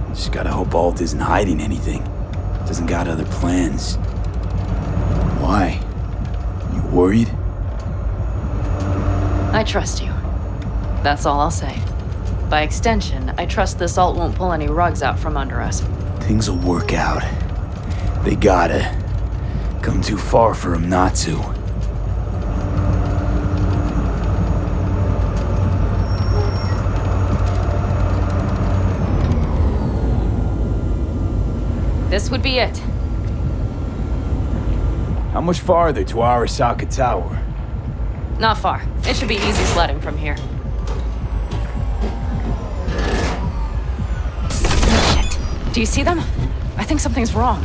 Just gotta hope Alt isn't hiding anything. Doesn't got other plans. Why? You worried? I trust you. That's all I'll say. By extension, I trust this Alt won't pull any rugs out from under us. Things will work out. They gotta. Come too far for him not to. This would be it. How much farther to Arasaka Tower? Not far. It should be easy sledding from here. Shit. Do you see them? I think something's wrong.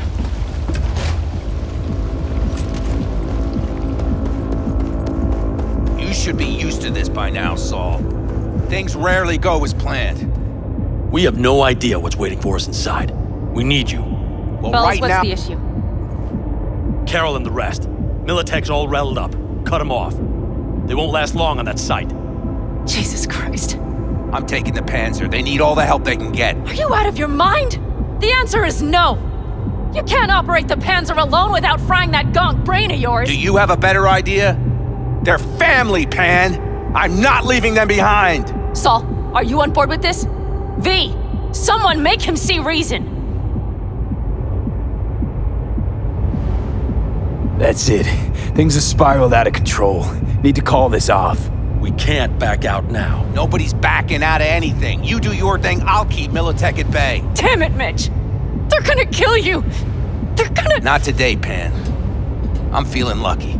You should be used to this by now, Saul. Things rarely go as planned. We have no idea what's waiting for us inside. We need you. Well, Bells, right what's now... the issue? Carol and the rest. Militech's all rattled up. Cut them off. They won't last long on that site. Jesus Christ. I'm taking the Panzer. They need all the help they can get. Are you out of your mind? The answer is no. You can't operate the Panzer alone without frying that gonk brain of yours. Do you have a better idea? They're family, Pan. I'm not leaving them behind. Saul, are you on board with this? V, someone make him see reason. That's it. Things have spiraled out of control. Need to call this off. We can't back out now. Nobody's backing out of anything. You do your thing, I'll keep Militech at bay. Damn it, Mitch. They're gonna kill you. They're gonna... Not today, Pan. I'm feeling lucky.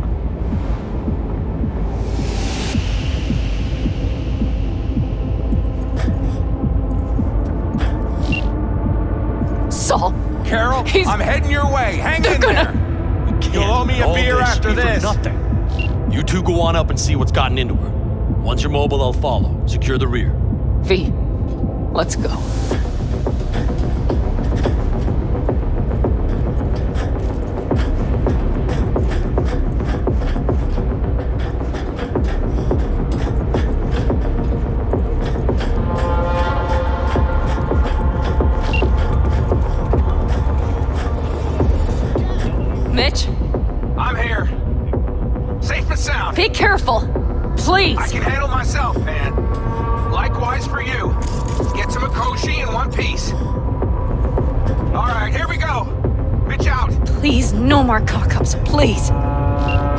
Saul. Carol, I'm heading your way. Hang in there. You'll owe me a beer after this. Nothing. You two go on up and see what's gotten into her. Once you're mobile, I'll follow. Secure the rear. V, let's go. Mitch, I'm here. Safe and sound. be careful. Please. I can handle myself, man. Likewise for you. Get to Mikoshi in one piece. All right, here we go. Mitch out. Please, no more cock-ups, please.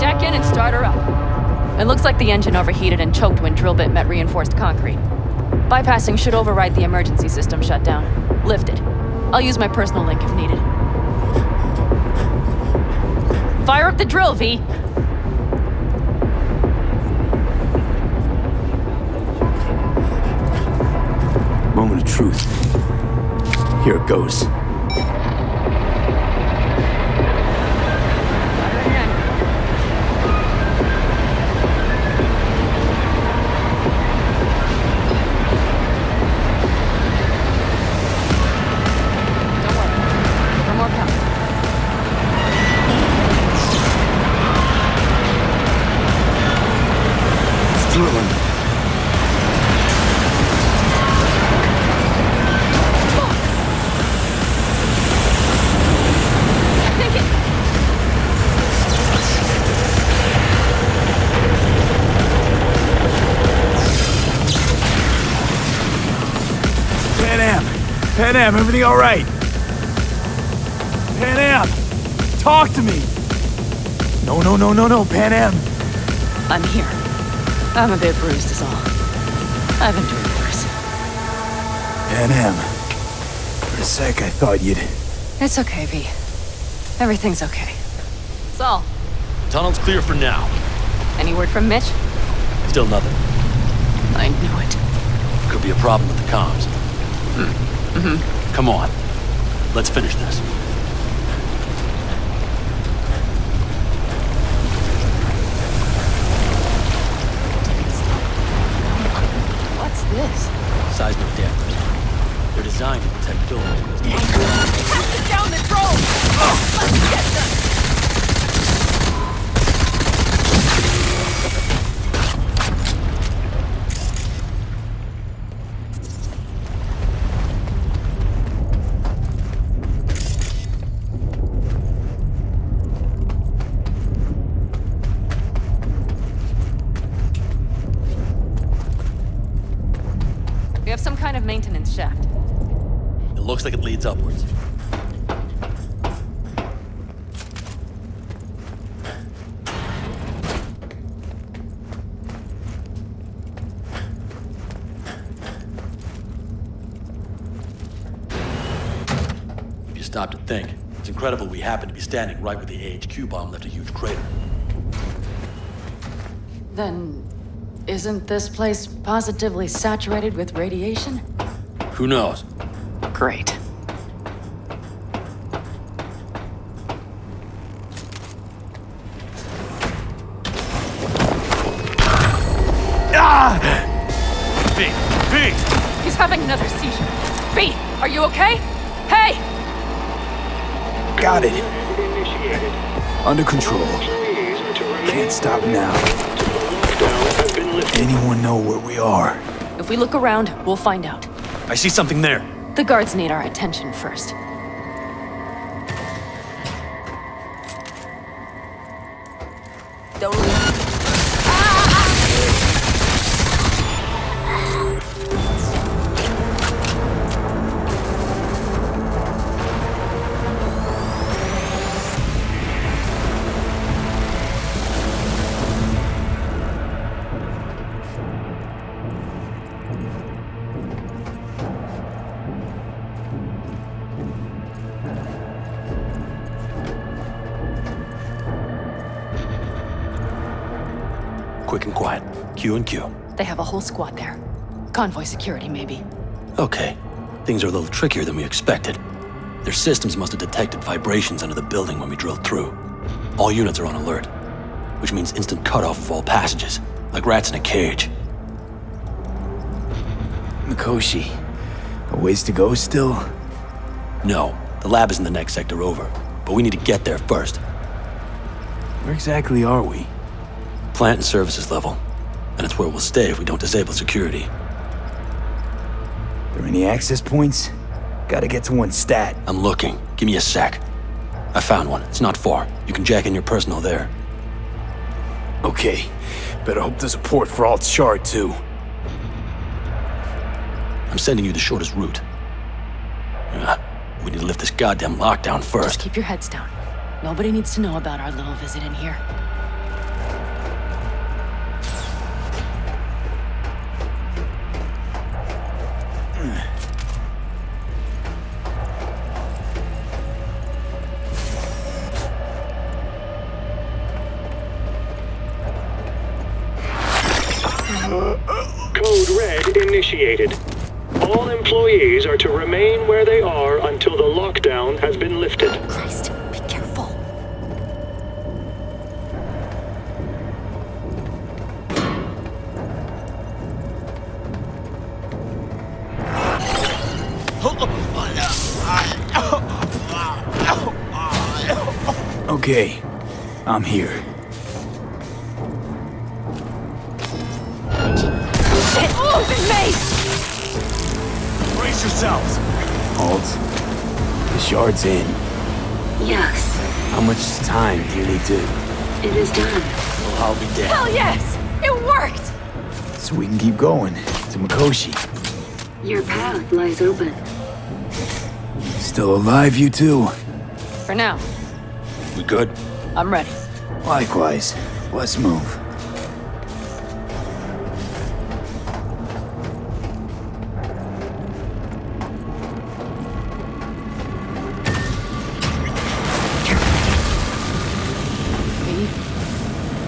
Jack in and start her up. It looks like the engine overheated and choked when drill bit met reinforced concrete. Bypassing should override the emergency system shutdown. Lift it. I'll use my personal link if needed. Fire up the drill, V. Moment of truth. Here it goes. Pan Am, everything all right? Pan Am, talk to me. No, Pan Am. I'm here. I'm a bit bruised is all. I've endured worse. Pan Am. For a sec, I thought you'd... It's okay, V. Everything's okay. Saul. Tunnel's clear for now. Any word from Mitch? Still nothing. I knew it. Could be a problem with the comms. Come on. Let's finish this. is? Seismic dampers. They're designed to protect buildings. Have to down the drone! Let's get them! We have some kind of maintenance shaft. It looks like it leads upwards. If you stop to think, it's incredible we happen to be standing right where the AHQ bomb left a huge crater. Then, isn't this place positively saturated with radiation? Who knows? Great. V! He's having another seizure. V, are you okay? Hey! Got it. Under control. Can't stop now. Anyone know where we are? If we look around, we'll find out. I see something there. The guards need our attention first. Don't leave. Quick and quiet. Q and Q. They have a whole squad there. Convoy security, maybe. Okay. Things are a little trickier than we expected. Their systems must have detected vibrations under the building when we drilled through. All units are on alert, which means instant cutoff of all passages, like rats in a cage. Mikoshi, a ways to go still? No, the lab is in the next sector over, but we need to get there first. Where exactly are we? Plant and services level, and it's where we'll stay if we don't disable security. There any access points? Gotta get to one stat. I'm looking. Give me a sec. I found one. It's not far. You can jack in your personal there. Okay. Better hope there's a port for Alt Shard, too. I'm sending you the shortest route. We need to lift this goddamn lockdown first. Just keep your heads down. Nobody needs to know about our little visit in here. Code Red initiated. All employees are to remain where they are until the lockdown has been lifted. Christ, be careful. Okay, I'm here. Oh, me! Brace yourselves! Alt, the shard's in. Yes. How much time do you need to... It is done. Well, I'll be damned. Hell yes! It worked! So we can keep going to Mikoshi. Your path lies open. Still alive, you two? For now. We good? I'm ready. Likewise. Let's move.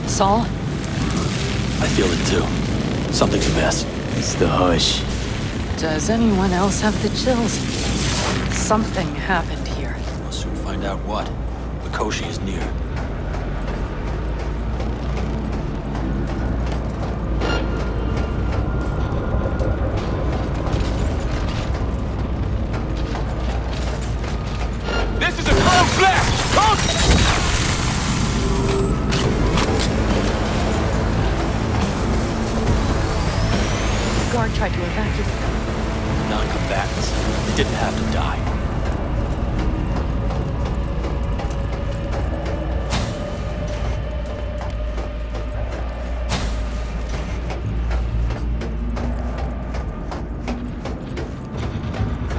Saul? I feel it too. Something's amiss. It's the hush. Does anyone else have the chills? Something happened here. We'll soon find out what. Mikoshi is near. guard tried to evacuate them. Non-combatants. They didn't have to die.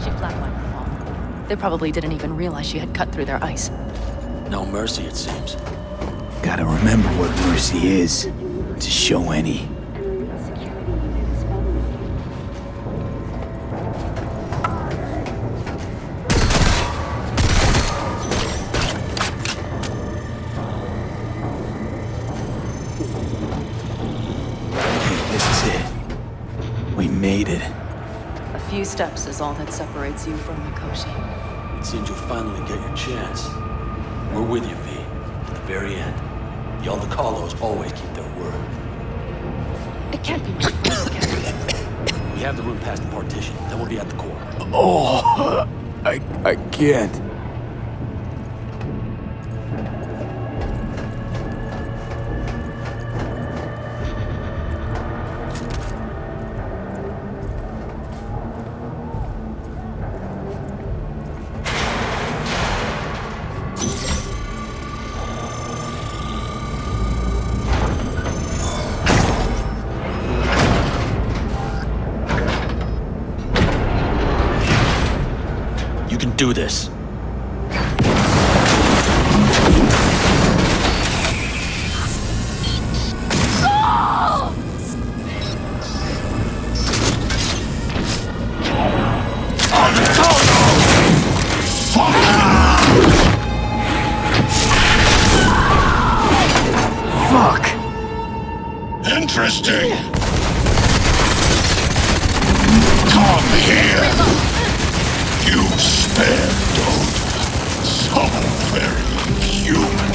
She flatlined them all. They probably didn't even realize she had cut through their ice. No mercy, it seems. Gotta remember what mercy is, to show any. This is it. We made it. A few steps is all that separates you from Mikoshi. It seems you'll finally get your chance. We're with you, V. To the very end. The Aldecalos always keep their word. It can't be much further, Captain. We have the route past the partition. Then we'll be at the core. Oh, I can't. Do this. Fuck. Interesting. Come here. You spared, don't. So very human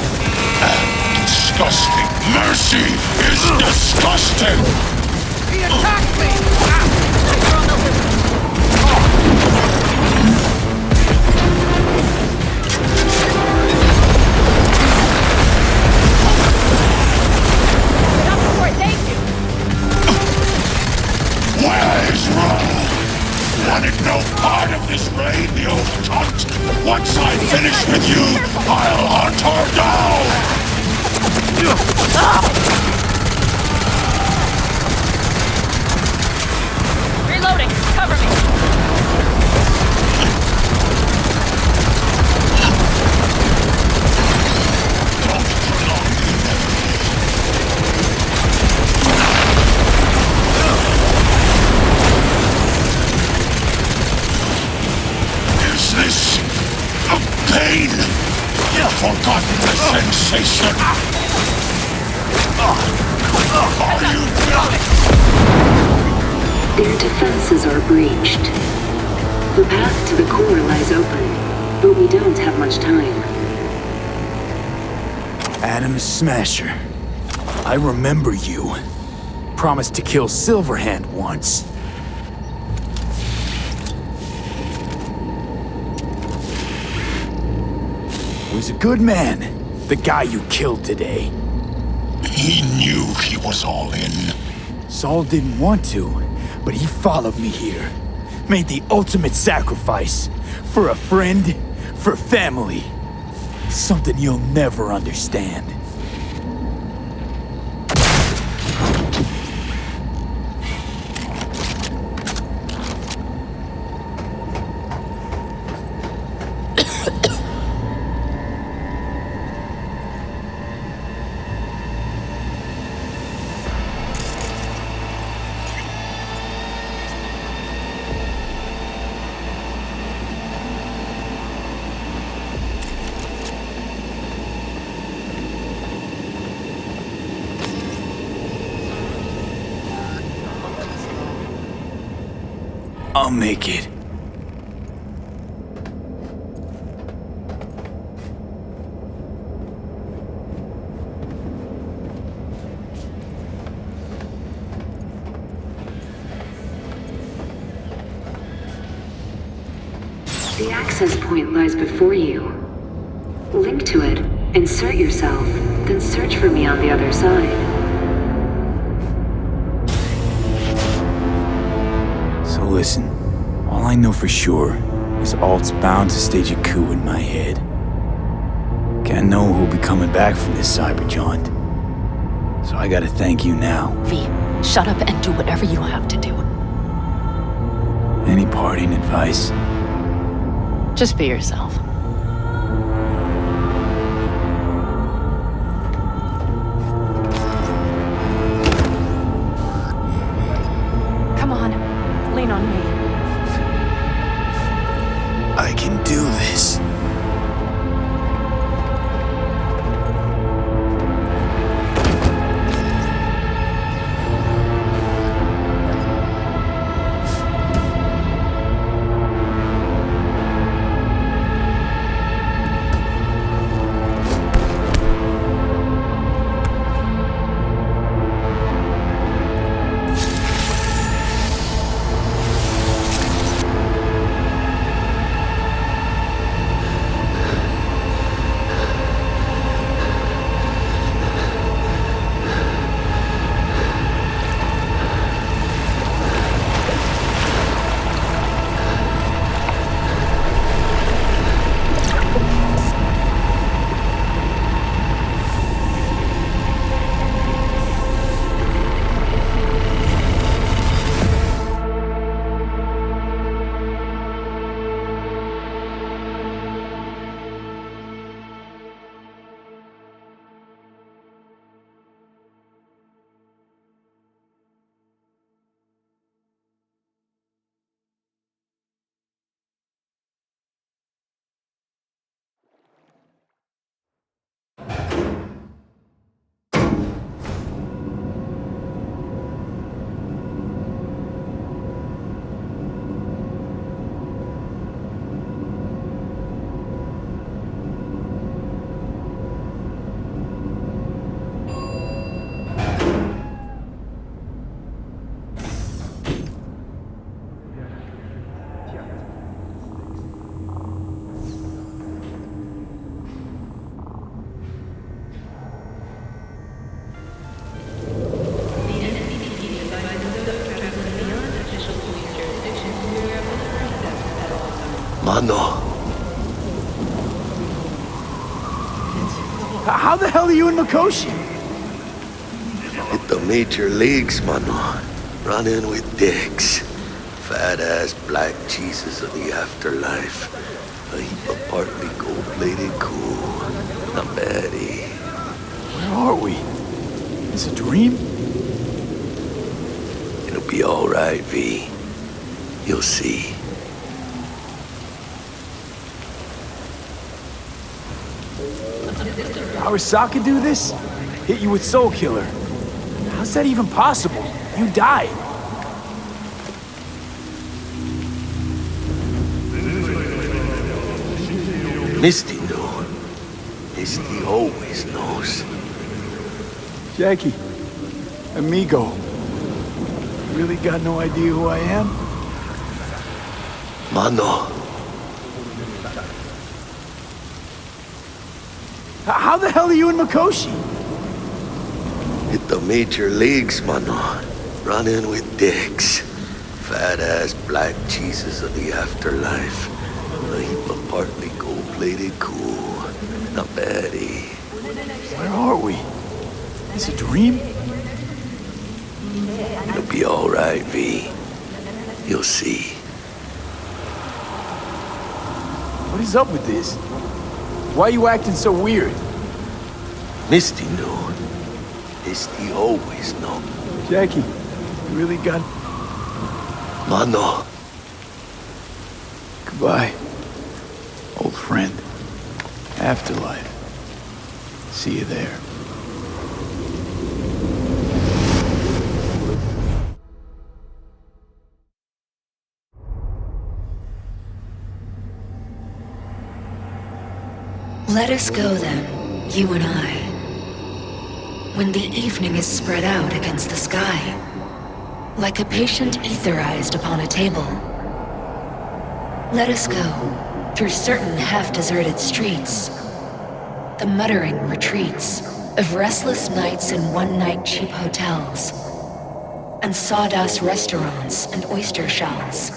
and disgusting. Mercy is disgusting. He attacked me! Not before they do. Where is Ron? Wanted no part of this raid, the old cunt. Once I finish with you, I'll hunt her down. Reloading. Cover me. Is this a pain? You've forgotten the sensation. Are you done? Their defenses are breached. The path to the core lies open, but we don't have much time. Adam Smasher. I remember you. Promised to kill Silverhand once. Was a good man, the guy you killed today. He knew he was all in. Saul didn't want to, but he followed me here. Made the ultimate sacrifice. For a friend, for family. Something you'll never understand. I'll make it. The access point lies before you. Link to it, insert yourself, then search for me on the other side. Listen, all I know for sure is Alt's bound to stage a coup in my head. Can't know who'll be coming back from this cyber jaunt. So I gotta thank you now. V, shut up and do whatever you have to do. Any parting advice? Just be yourself. Come on, lean on me. I can do this. Mano. How the hell are you in Mikoshi? Hit the major leagues, mano. Running with dicks. Fat-ass black cheeses of the afterlife. A heap of partly gold-plated cool. Not baddie. Where are we? Is it a dream? It'll be all right, V. You'll see. Arasaka do this? Hit you with Soul Killer. How's that even possible? You died. Misty knew. Misty always knows. Jackie, amigo, you really got no idea who I am? Mano. How the hell are you in Mikoshi? Hit the major leagues, mano. Running with dicks. Fat-ass black cheeses of the afterlife. A heap of partly gold-plated cool. Not baddie. Where are we? Is it a dream? It'll be all right, V. You'll see. What is up with this? Why are you acting so weird? Misty knew. Misty always know. Jackie, you really got... Mano. Goodbye, old friend. Afterlife. See you there. Let us go then, you and I. When the evening is spread out against the sky, like a patient etherized upon a table. Let us go through certain half-deserted streets, the muttering retreats of restless nights in one-night cheap hotels, and sawdust restaurants and oyster shells.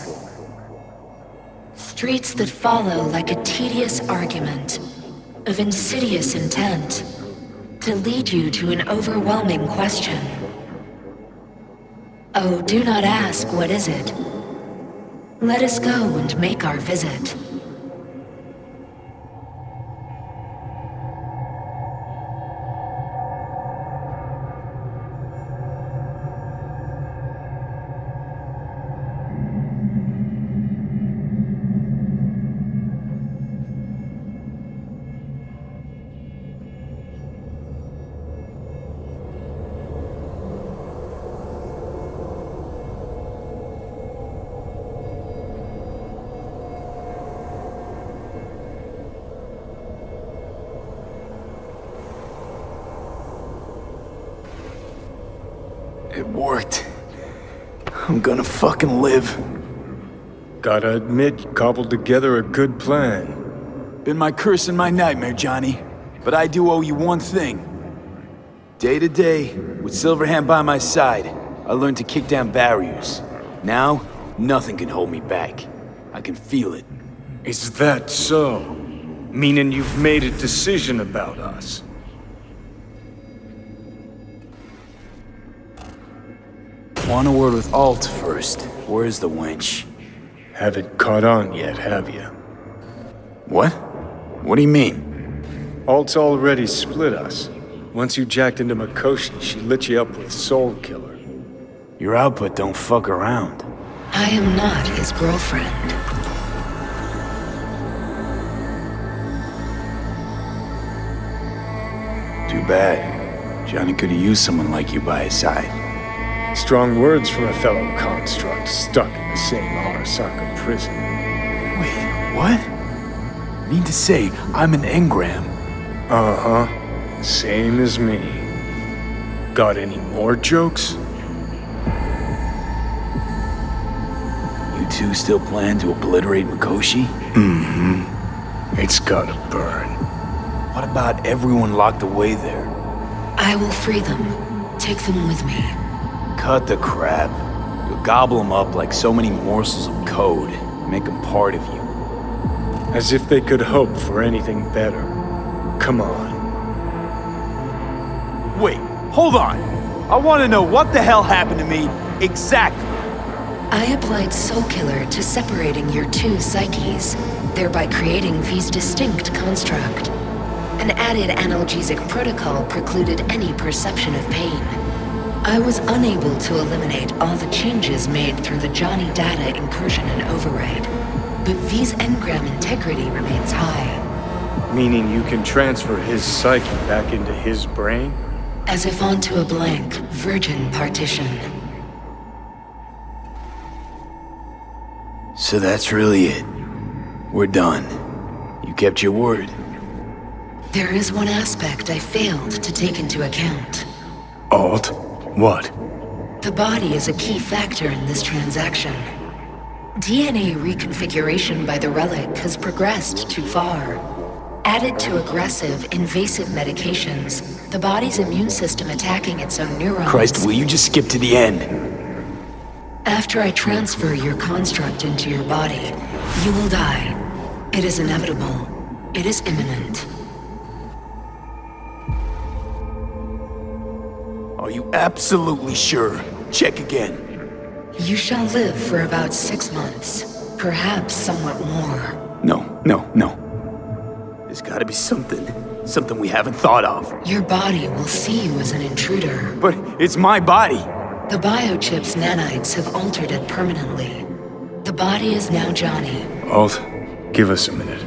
Streets that follow like a tedious argument of insidious intent to lead you to an overwhelming question. Oh, do not ask, what is it? Let us go and make our visit. It worked. I'm gonna fucking live. Gotta admit, you cobbled together a good plan. Been my curse and my nightmare, Johnny. But I do owe you one thing. Day to day, with Silverhand by my side, I learned to kick down barriers. Now, nothing can hold me back. I can feel it. Is that so? Meaning you've made a decision about us? Want a word with Alt first. Where's the wench? Haven't caught on yet, have you? What? What do you mean? Alt's already split us. Once you jacked into Mikoshi, she lit you up with Soul Killer. Your output don't fuck around. I am not his girlfriend. Too bad. Johnny could have used someone like you by his side. Strong words from a fellow construct stuck in the same Arasaka prison. Wait, what? Mean to say I'm an engram? Uh-huh. Same as me. Got any more jokes? You two still plan to obliterate Mikoshi? Mm-hmm. It's gotta burn. What about everyone locked away there? I will free them. Take them with me. Cut the crap. You'll gobble them up like so many morsels of code. Make them part of you. As if they could hope for anything better. Come on. Wait, hold on. I want to know what the hell happened to me exactly. I applied Soul Killer to separating your two psyches, thereby creating V's distinct construct. An added analgesic protocol precluded any perception of pain. I was unable to eliminate all the changes made through the Johnny data incursion and override, but V's engram integrity remains high. Meaning you can transfer his psyche back into his brain? As if onto a blank, virgin partition. So that's really it. We're done. You kept your word. There is one aspect I failed to take into account. Alt? What? The body is a key factor in this transaction. DNA reconfiguration by the relic has progressed too far. Added to aggressive, invasive medications, the body's immune system attacking its own neurons. Christ, will you just skip to the end? After I transfer your construct into your body, you will die. It is inevitable. It is imminent. Are you absolutely sure? Check again. You shall live for about 6 months, perhaps somewhat more. No. There's gotta be something we haven't thought of. Your body will see you as an intruder. But it's my body. The biochip's nanites have altered it permanently. The body is now Johnny. Alt, give us a minute.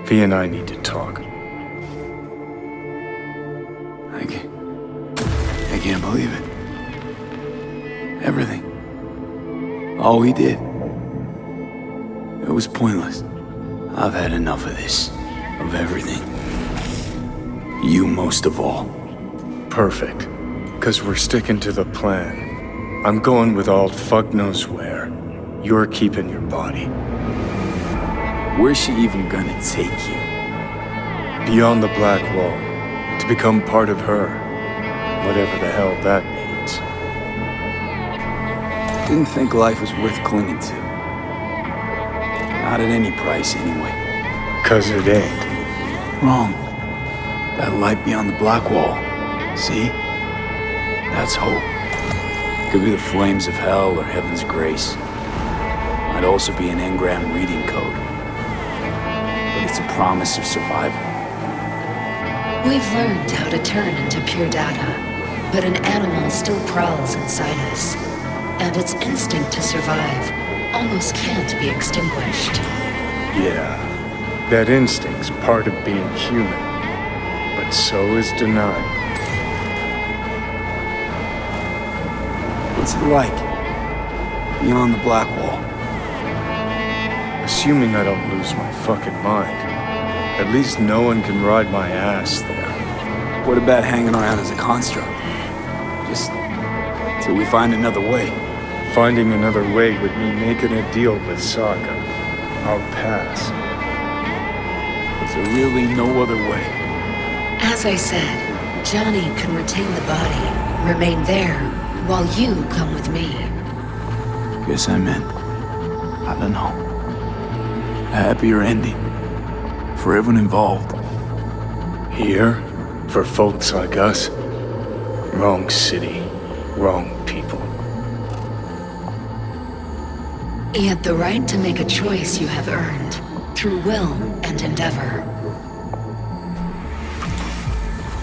V and I need to talk. I can't believe it. Everything. All we did. It was pointless. I've had enough of this. Of everything. You most of all. Perfect. 'Cause we're sticking to the plan. I'm going with Alt fuck knows where. You're keeping your body. Where's she even gonna take you? Beyond the Black Wall. To become part of her. Whatever the hell that means. Didn't think life was worth clinging to. Not at any price, anyway. 'Cause it ain't. Wrong. That light beyond the black wall. See? That's hope. Could be the flames of hell or heaven's grace. Might also be an engram reading code. But it's a promise of survival. We've learned how to turn into pure data, but an animal still prowls inside us. And its instinct to survive almost can't be extinguished. Yeah, that instinct's part of being human. But so is denial. What's it like? Beyond the black wall? Assuming I don't lose my fucking mind. At least no one can ride my ass there. What about hanging around as a construct? Just till we find another way. Finding another way would mean making a deal with Sokka. I'll pass. Is there really no other way? As I said, Johnny can retain the body, remain there, while you come with me. Guess I meant, I don't know, a happier ending for everyone involved. Here, for folks like us, wrong city, wrong people. Yet the right to make a choice you have earned, through will and endeavor.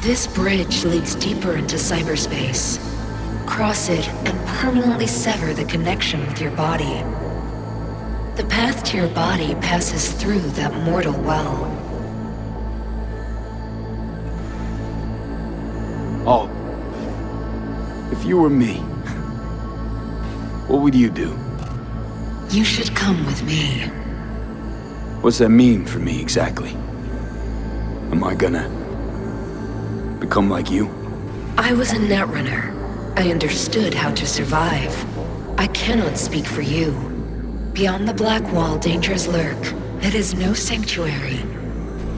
This bridge leads deeper into cyberspace. Cross it and permanently sever the connection with your body. The path to your body passes through that mortal well. Oh, if you were me, what would you do? You should come with me. What's that mean for me exactly? Am I gonna become like you? I was a netrunner. I understood how to survive. I cannot speak for you. Beyond the black wall, dangers lurk. It is no sanctuary.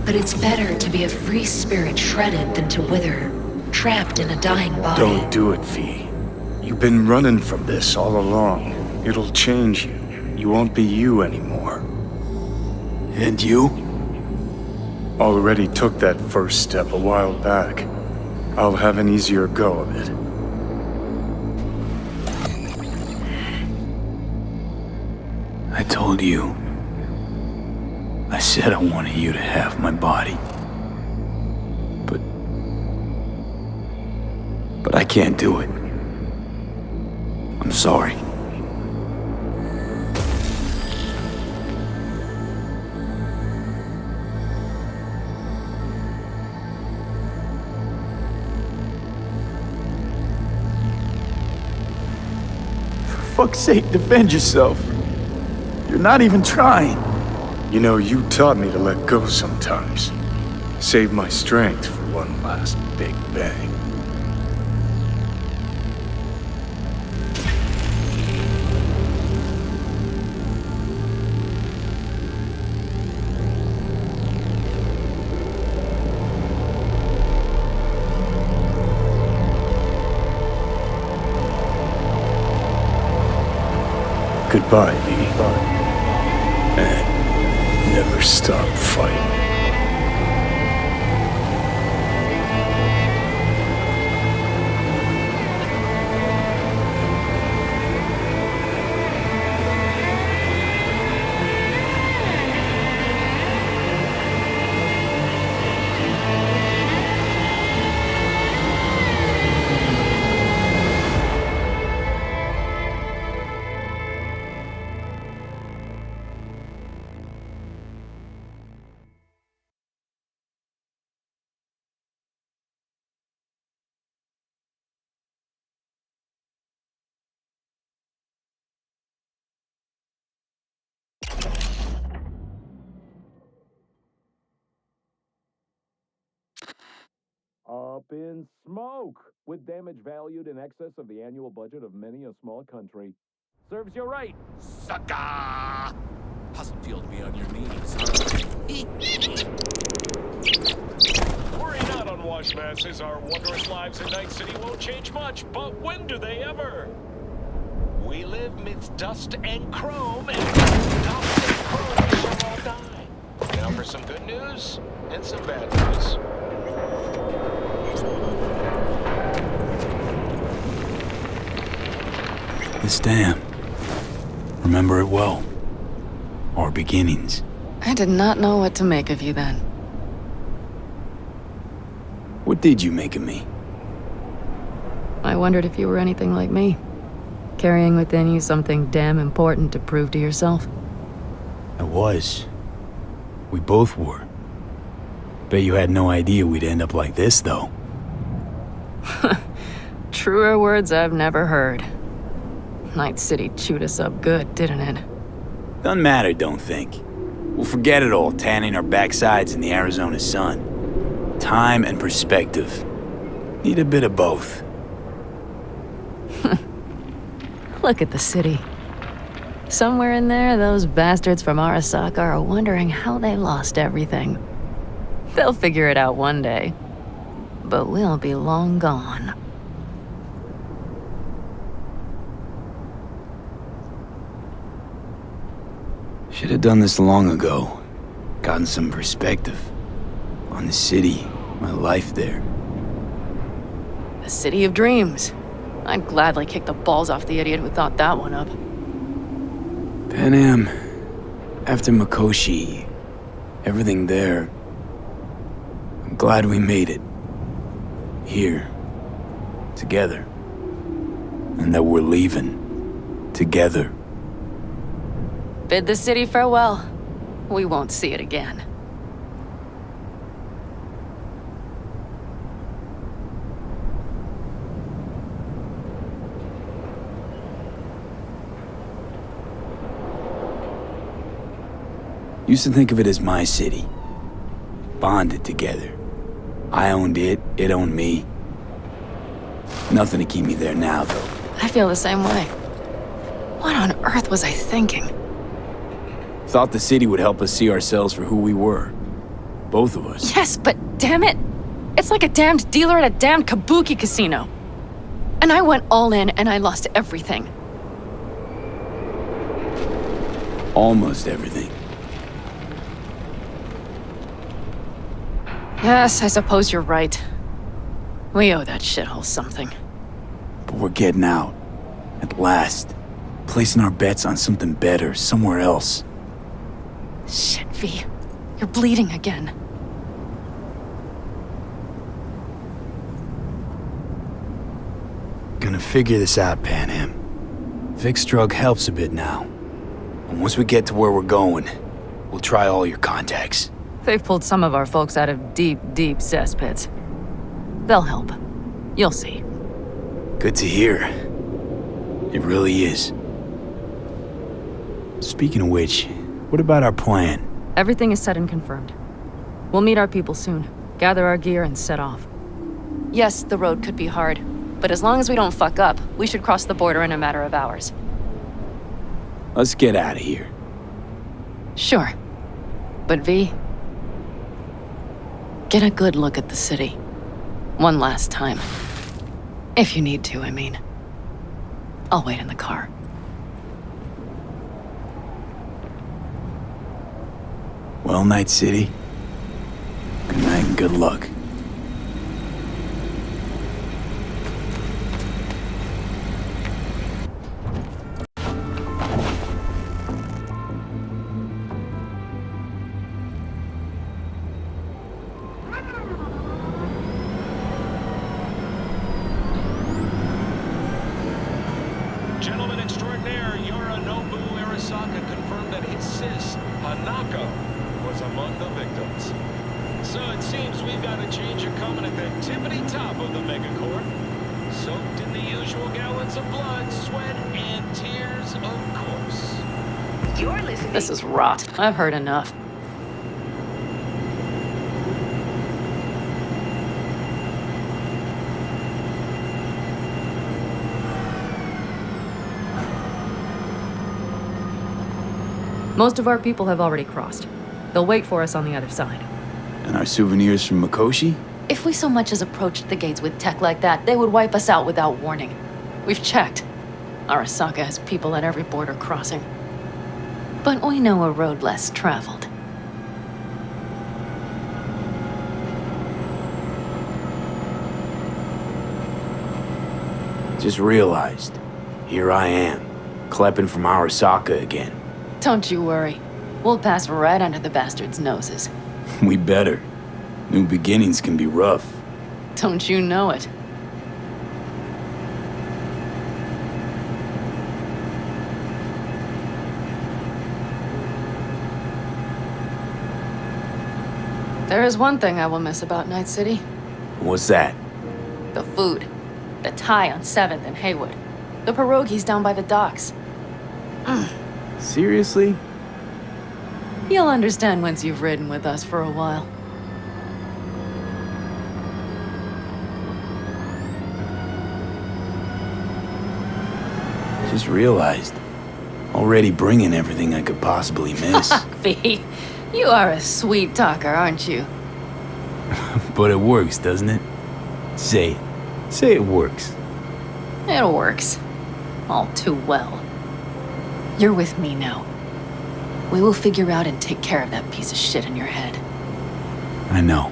But it's better to be a free spirit shredded than to wither, trapped in a dying body. Don't do it, V. You've been running from this all along. It'll change you. You won't be you anymore. And you? Already took that first step a while back. I'll have an easier go of it. I told you. I said I wanted you to have my body. But I can't do it. I'm sorry. For fuck's sake, defend yourself. You're not even trying. You know, you taught me to let go sometimes. Save my strength for one last big bang. Goodbye, V. And never stop fighting. Up in smoke! With damage valued in excess of the annual budget of many a small country. Serves you right, sucker! Doesn't feel to be on your knees. Worry not, unwashed masses. Our wondrous lives in Night City won't change much, but when do they ever? We We live midst dust and chrome, and dust and chrome shall all die. Now for some good news and some bad news. This dam. Remember it well. Our beginnings. I did not know what to make of you then. What did you make of me? I wondered if you were anything like me. Carrying within you something damn important to prove to yourself. I was. We both were. Bet you had no idea we'd end up like this, though. Truer words I've never heard. Night City chewed us up good, didn't it? Doesn't matter, don't think. We'll forget it all, tanning our backsides in the Arizona sun. Time and perspective. Need a bit of both. Look at the city. Somewhere in there, those bastards from Arasaka are wondering how they lost everything. They'll figure it out one day. But we'll be long gone. Should have done this long ago. Gotten some perspective. On the city, my life there. The city of dreams. I'd gladly kick the balls off the idiot who thought that one up. Pan Am, after Mikoshi, everything there. I'm glad we made it. Here. Together. And that we're leaving. Together. Bid the city farewell. We won't see it again. Used to think of it as my city. Bonded together. I owned it, it owned me. Nothing to keep me there now, though. I feel the same way. What on earth was I thinking? Thought the city would help us see ourselves for who we were. Both of us. Yes, but damn it! It's like a damned dealer at a damned kabuki casino. And I went all in and I lost everything. Almost everything. Yes, I suppose you're right. We owe that shithole something. But we're getting out. At last. Placing our bets on something better, somewhere else. Shit, V. You're bleeding again. Gonna figure this out, Pan Am. Vic's drug helps a bit now. And once we get to where we're going, we'll try all your contacts. They've pulled some of our folks out of deep, deep cesspits. They'll help. You'll see. Good to hear. It really is. Speaking of which, what about our plan? Everything is set and confirmed. We'll meet our people soon, gather our gear, and set off. Yes, the road could be hard, but as long as we don't fuck up, we should cross the border in a matter of hours. Let's get out of here. Sure. But V, get a good look at the city. One last time. If you need to, I mean. I'll wait in the car. Well, Night City. Good night and good luck. Gentleman extraordinaire Yorinobu Arasaka confirmed that his sis, Hanako, was among the victims. So it seems we've got a change of coming at the tippity top of the megacorp. Soaked in the usual gallons of blood, sweat, and tears, of course. You're listening. This is rot. I've heard enough. Most of our people have already crossed. They'll wait for us on the other side. And our souvenirs from Mikoshi? If we so much as approached the gates with tech like that, they would wipe us out without warning. We've checked. Arasaka has people at every border crossing. But we know a road less traveled. Just realized, here I am, klepping from Arasaka again. Don't you worry. We'll pass right under the bastards' noses. We better. New beginnings can be rough. Don't you know it? There is one thing I will miss about Night City. What's that? The food. The Thai on 7th and Haywood. The pierogies down by the docks. Seriously? You'll understand once you've ridden with us for a while. Just realized. Already bringing everything I could possibly miss. V, you are a sweet talker, aren't you? But it works, doesn't it? Say it. Say it works. It works. All too well. You're with me now. We will figure out and take care of that piece of shit in your head. I know.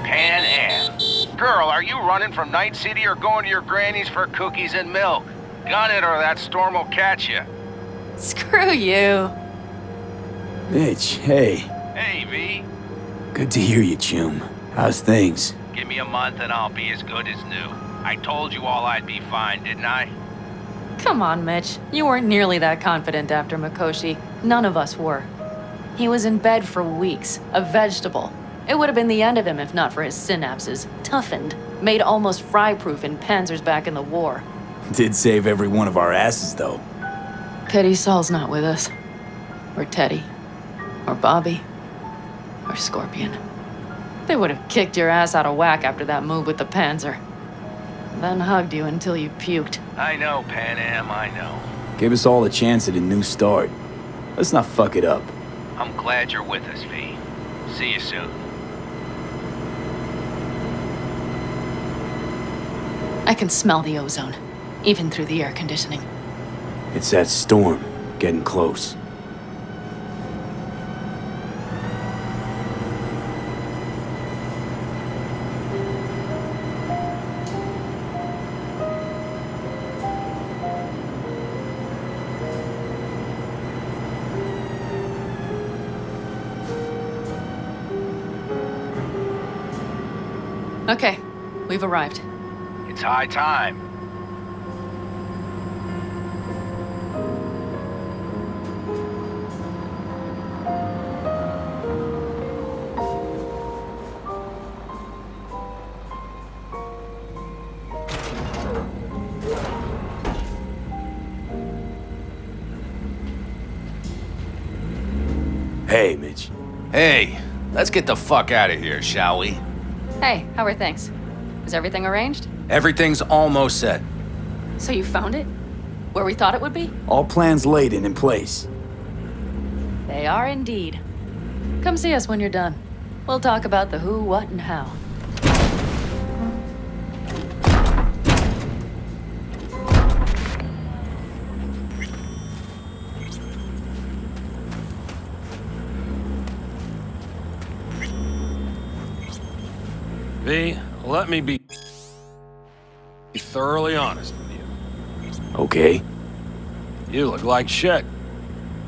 Pan Am. Girl, are you running from Night City or going to your granny's for cookies and milk? Gun it or that storm will catch you. Screw you. Mitch, hey. Hey, V. Good to hear you, Chum. How's things? Give me a month and I'll be as good as new. I told you all I'd be fine, didn't I? Come on, Mitch. You weren't nearly that confident after Mikoshi. None of us were. He was in bed for weeks, a vegetable. It would have been the end of him if not for his synapses. Toughened, made almost fry-proof in panzers back in the war. Did save every one of our asses, though. Pity Saul's not with us. Or Teddy. Or Bobby. Or Scorpion. They would have kicked your ass out of whack after that move with the Panzer. Then hugged you until you puked. I know, Pan Am, I know. Give us all a chance at a new start. Let's not fuck it up. I'm glad you're with us, V. See you soon. I can smell the ozone, even through the air conditioning. It's that storm, getting close. Okay, we've arrived. It's high time. Hey, Mitch. Hey, let's get the fuck out of here, shall we? Hey, how are things? Is everything arranged? Everything's almost set. So you found it? Where we thought it would be? All plans laid and in place. They are indeed. Come see us when you're done. We'll talk about the who, what, and how. V, let me be thoroughly honest with you. Okay. You look like shit.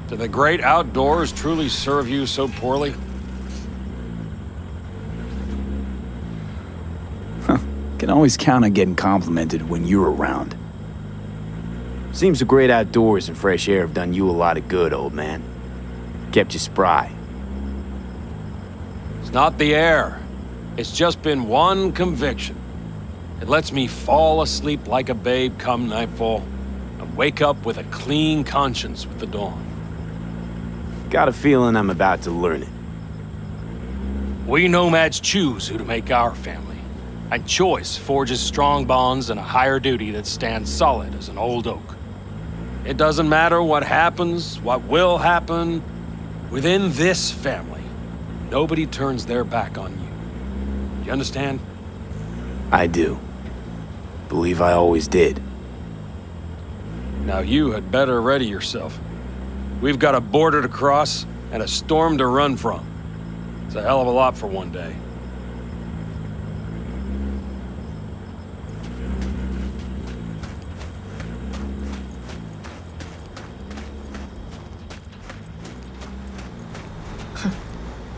Do the great outdoors truly serve you so poorly? Can always count on getting complimented when you're around. Seems the great outdoors and fresh air have done you a lot of good, old man. Kept you spry. It's not the air. It's just been one conviction. It lets me fall asleep like a babe come nightfall and wake up with a clean conscience with the dawn. Got a feeling I'm about to learn it. We nomads choose who to make our family. And choice forges strong bonds and a higher duty that stands solid as an old oak. It doesn't matter what happens, what will happen. Within this family, nobody turns their back on you. You understand? I do. Believe I always did. Now you had better ready yourself. We've got a border to cross and a storm to run from. It's a hell of a lot for one day.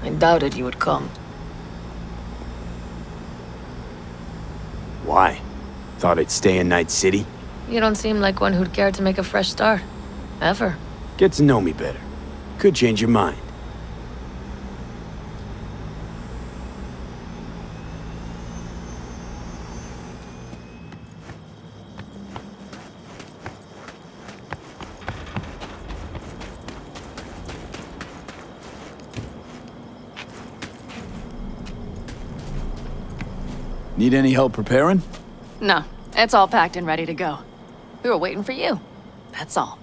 I doubted you would come. Why? Thought I'd stay in Night City? You don't seem like one who'd care to make a fresh start. Ever. Get to know me better. Could change your mind. Need any help preparing? No, it's all packed and ready to go. We were waiting for you. That's all.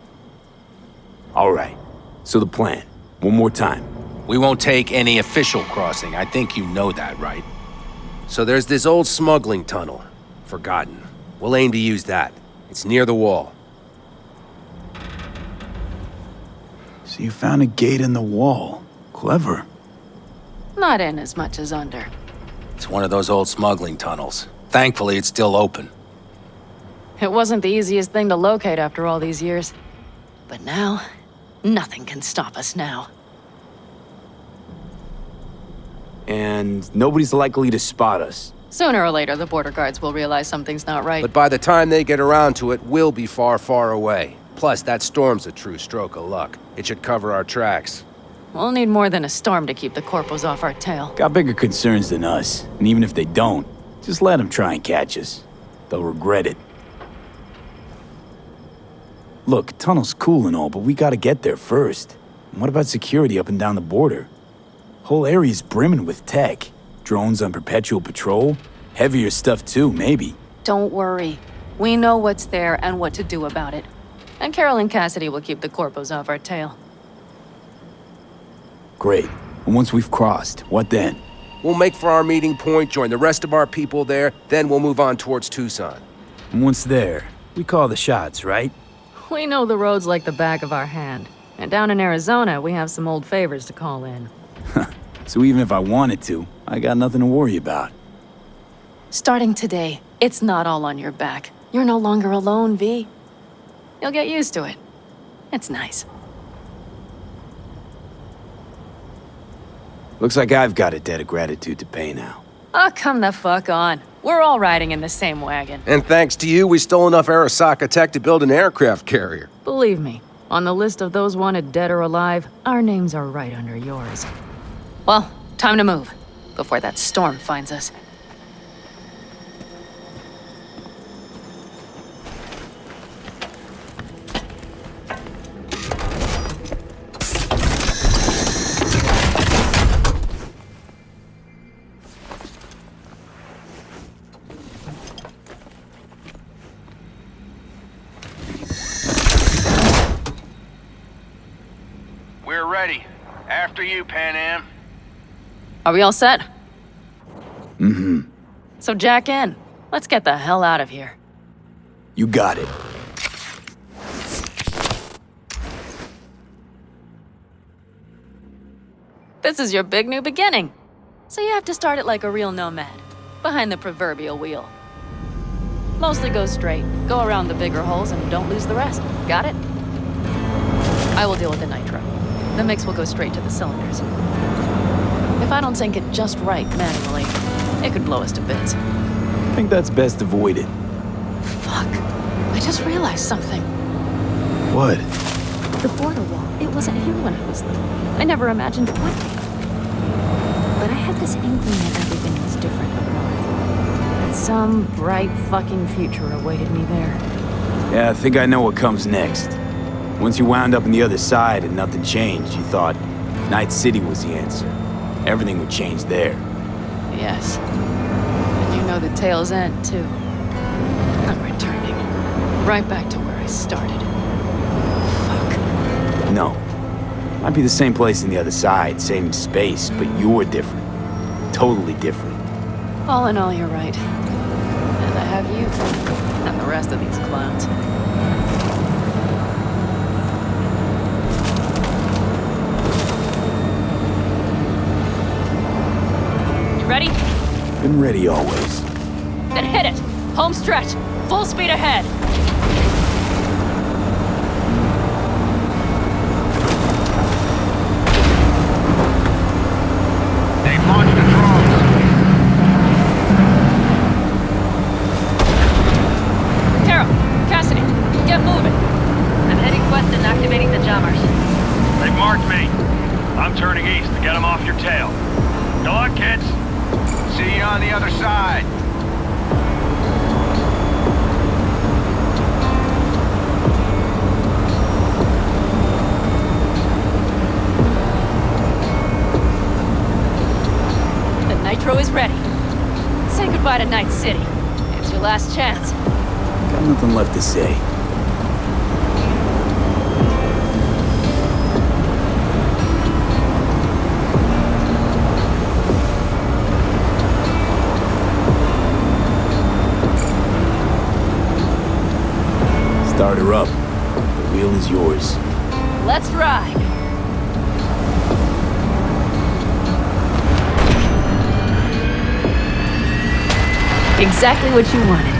All right. So the plan. One more time. We won't take any official crossing. I think you know that, right? So there's this old smuggling tunnel. Forgotten. We'll aim to use that. It's near the wall. So you found a gate in the wall. Clever. Not in as much as under. It's one of those old smuggling tunnels. Thankfully, it's still open. It wasn't the easiest thing to locate after all these years. But now, nothing can stop us now. And nobody's likely to spot us. Sooner or later, the border guards will realize something's not right. But by the time they get around to it, we'll be far, far away. Plus, that storm's a true stroke of luck. It should cover our tracks. We'll need more than a storm to keep the corpos off our tail. Got bigger concerns than us. And even if they don't, just let them try and catch us. They'll regret it. Look, tunnel's cool and all, but we gotta get there first. And what about security up and down the border? Whole area's brimming with tech. Drones on perpetual patrol. Heavier stuff too, maybe. Don't worry. We know what's there and what to do about it. And Carol and Cassidy will keep the corpos off our tail. Great. And once we've crossed, what then? We'll make for our meeting point, join the rest of our people there, then we'll move on towards Tucson. And once there, we call the shots, right? We know the roads like the back of our hand. And down in Arizona, we have some old favors to call in. So even if I wanted to, I got nothing to worry about. Starting today, it's not all on your back. You're no longer alone, V. You'll get used to it. It's nice. Looks like I've got a debt of gratitude to pay now. Oh, come the fuck on. We're all riding in the same wagon. And thanks to you, we stole enough Arasaka tech to build an aircraft carrier. Believe me, on the list of those wanted dead or alive, our names are right under yours. Well, time to move, before that storm finds us. We're ready. After you, Pan Am. Are we all set? Mm-hmm. So jack in. Let's get the hell out of here. You got it. This is your big new beginning. So you have to start it like a real nomad, behind the proverbial wheel. Mostly go straight, go around the bigger holes, and don't lose the rest. Got it? I will deal with the nitro. The mix will go straight to the cylinders. If I don't sync it just right manually, it could blow us to bits. I think that's best avoided. Fuck. I just realized something. What? The border wall. It wasn't here when I was little. I never imagined it would be. But I had this inkling that everything was different up north. That some bright fucking future awaited me there. Yeah, I think I know what comes next. Once you wound up on the other side and nothing changed, you thought Night City was the answer. Everything would change there. Yes. And you know the tail's end, too. I'm returning. Right back to where I started. Fuck. No. Might be the same place on the other side, same space, but you're different. Totally different. All in all, you're right. And I have you. And the rest of these clowns. You ready? Been ready always. Then hit it! Home stretch! Full speed ahead! They launched a drone. Carol, Cassidy, get moving! I'm heading west and activating the jammers. They've marked me. I'm turning east to get them off your tail. Good luck, kids. See you on the other side. The nitro is ready. Say goodbye to Night City. It's your last chance. Got nothing left to say. Start her up. The wheel is yours. Let's ride! Exactly what you wanted.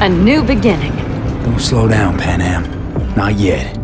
A new beginning. Don't slow down, Pan Am. Not yet.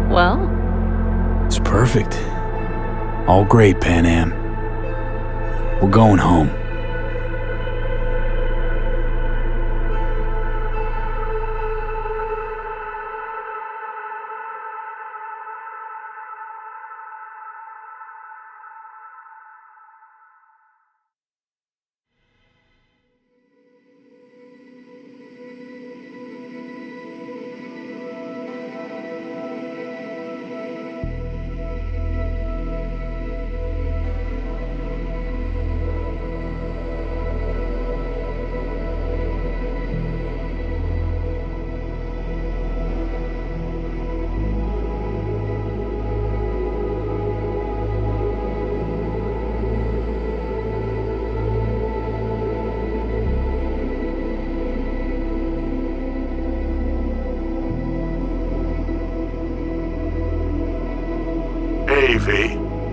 Well? It's perfect. All great, Pan Am. We're going home.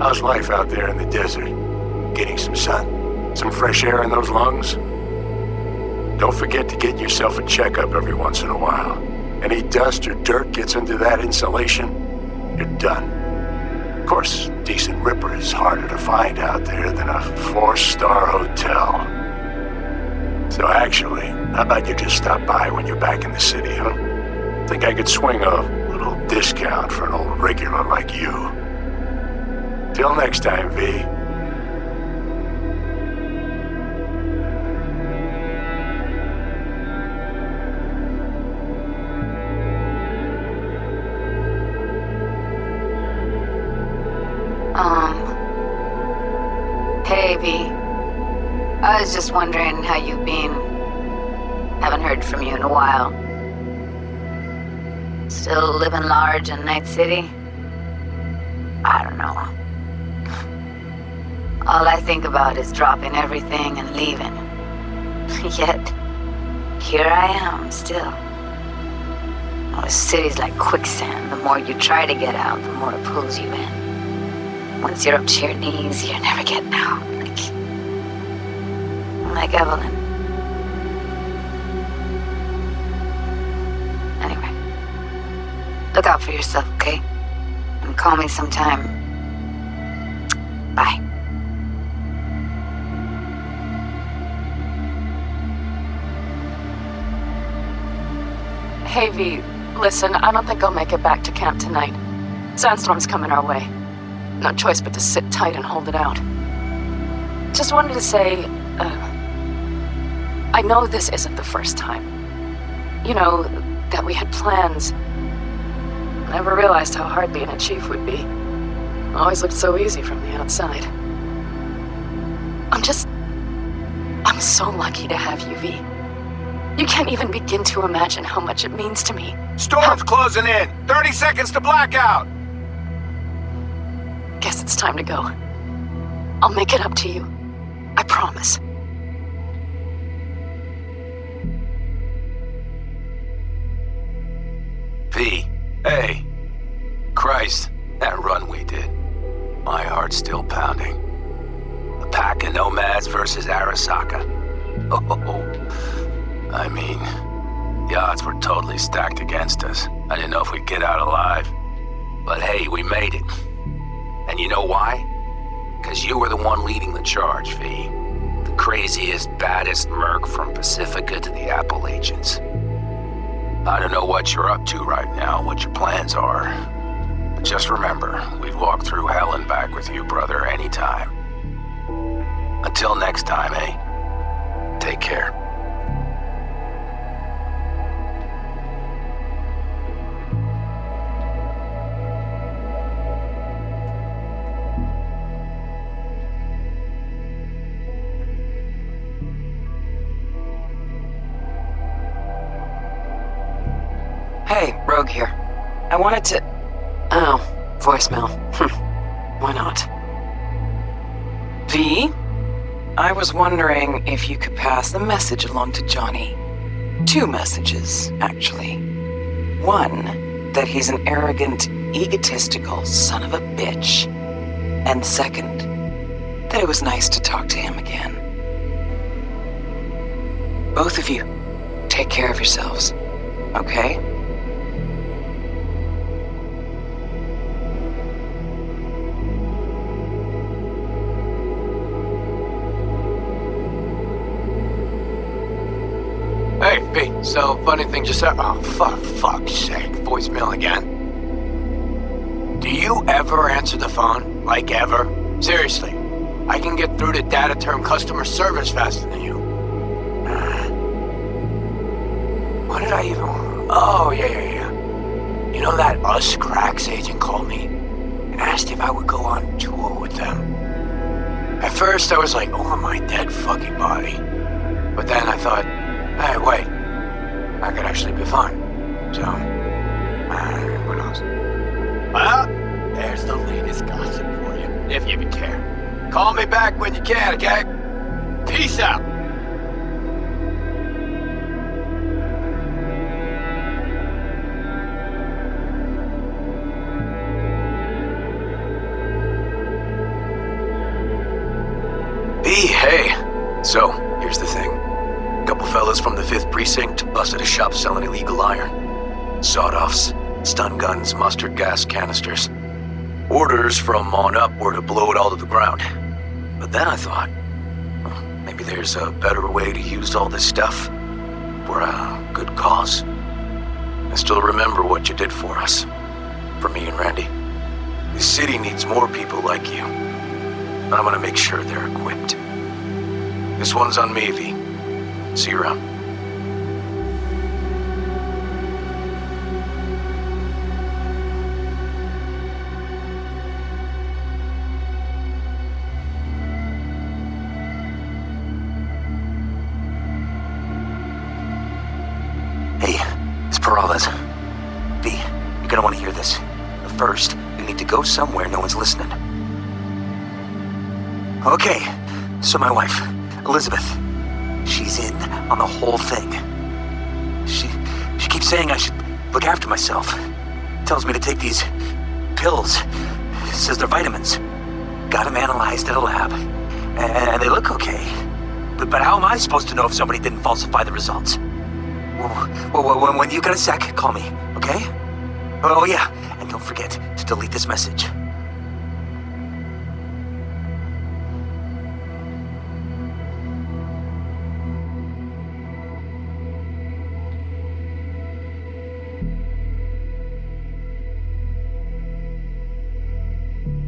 How's life out there in the desert? Getting some sun? Some fresh air in those lungs? Don't forget to get yourself a checkup every once in a while. Any dust or dirt gets into that insulation, you're done. Of course, decent ripper is harder to find out there than a 4-star hotel. So actually, how about you just stop by when you're back in the city, huh? Think I could swing a little discount for an old regular like you. Till next time, V. Hey, V. I was just wondering how you've been. Haven't heard from you in a while. Still living large in Night City? I don't know. All I think about is dropping everything and leaving. Yet, here I am, still. Oh, the city's like quicksand. The more you try to get out, the more it pulls you in. Once you're up to your knees, you're never getting out. Like Evelyn. Anyway, look out for yourself, okay? And call me sometime. Bye. Hey, V, listen, I don't think I'll make it back to camp tonight. Sandstorm's coming our way. No choice but to sit tight and hold it out. Just wanted to say, I know this isn't the first time. You know, that we had plans. Never realized how hard being a chief would be. Always looked so easy from the outside. I'm so lucky to have you, V. You can't even begin to imagine how much it means to me. Storm's closing in. 30 seconds to blackout. Guess it's time to go. I'll make it up to you. I promise. V, hey. Christ, that run we did. My heart's still pounding. The pack of nomads versus Arasaka. Oh, I mean, the odds were totally stacked against us. I didn't know if we'd get out alive. But hey, we made it. And you know why? Because you were the one leading the charge, V. The craziest, baddest merc from Pacifica to the Appalachians. I don't know what you're up to right now, what your plans are. But just remember, we'd walk through hell and back with you, brother, anytime. Until next time, eh? Take care. Hey, Rogue here. I wanted to... Oh, voicemail. Why not? V? I was wondering if you could pass the message along to Johnny. 2 messages, actually. One, that he's an arrogant, egotistical son of a bitch. And second, that it was nice to talk to him again. Both of you, take care of yourselves, okay? Hey, B, so funny thing just said. Oh, fuck's sake, voicemail again. Do you ever answer the phone? Like ever? Seriously, I can get through to data term customer service faster than you. What did I even... Oh, yeah. You know that Us Cracks agent called me and asked if I would go on tour with them. At first, I was like, over my dead fucking body. But then I thought, hey, wait, I could actually be fine. So, who knows? Well, there's the latest gossip for you, if you even care. Call me back when you can, okay? Peace out. So, here's the thing. A couple fellas from the 5th Precinct busted a shop selling illegal iron. Sawed-offs, stun guns, mustard gas canisters. Orders from on up were to blow it all to the ground. But then I thought, well, maybe there's a better way to use all this stuff for a good cause. I still remember what you did for us. For me and Randy. The city needs more people like you. And I'm gonna make sure they're equipped. This one's on me, V. See you around. Hey, it's Peralez. V, you're gonna want to hear this. But first, we need to go somewhere no one's listening. Okay, so my wife, Elizabeth, she's in on the whole thing. She keeps saying I should look after myself. Tells me to take these pills. Says they're vitamins. Got them analyzed at a lab. And they look okay. But how am I supposed to know if somebody didn't falsify the results? Well, when you got a sec, call me, okay? Oh yeah, and don't forget to delete this message.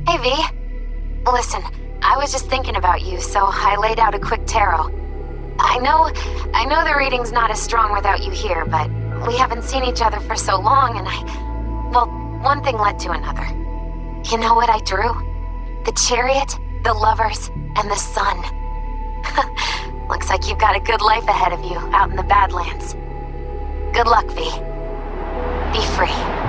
Hey, V. Listen, I was just thinking about you, so I laid out a quick tarot. I know the reading's not as strong without you here, but we haven't seen each other for so long, and well, one thing led to another. You know what I drew? The chariot, the lovers, and the sun. Looks like you've got a good life ahead of you out in the Badlands. Good luck, V. Be free.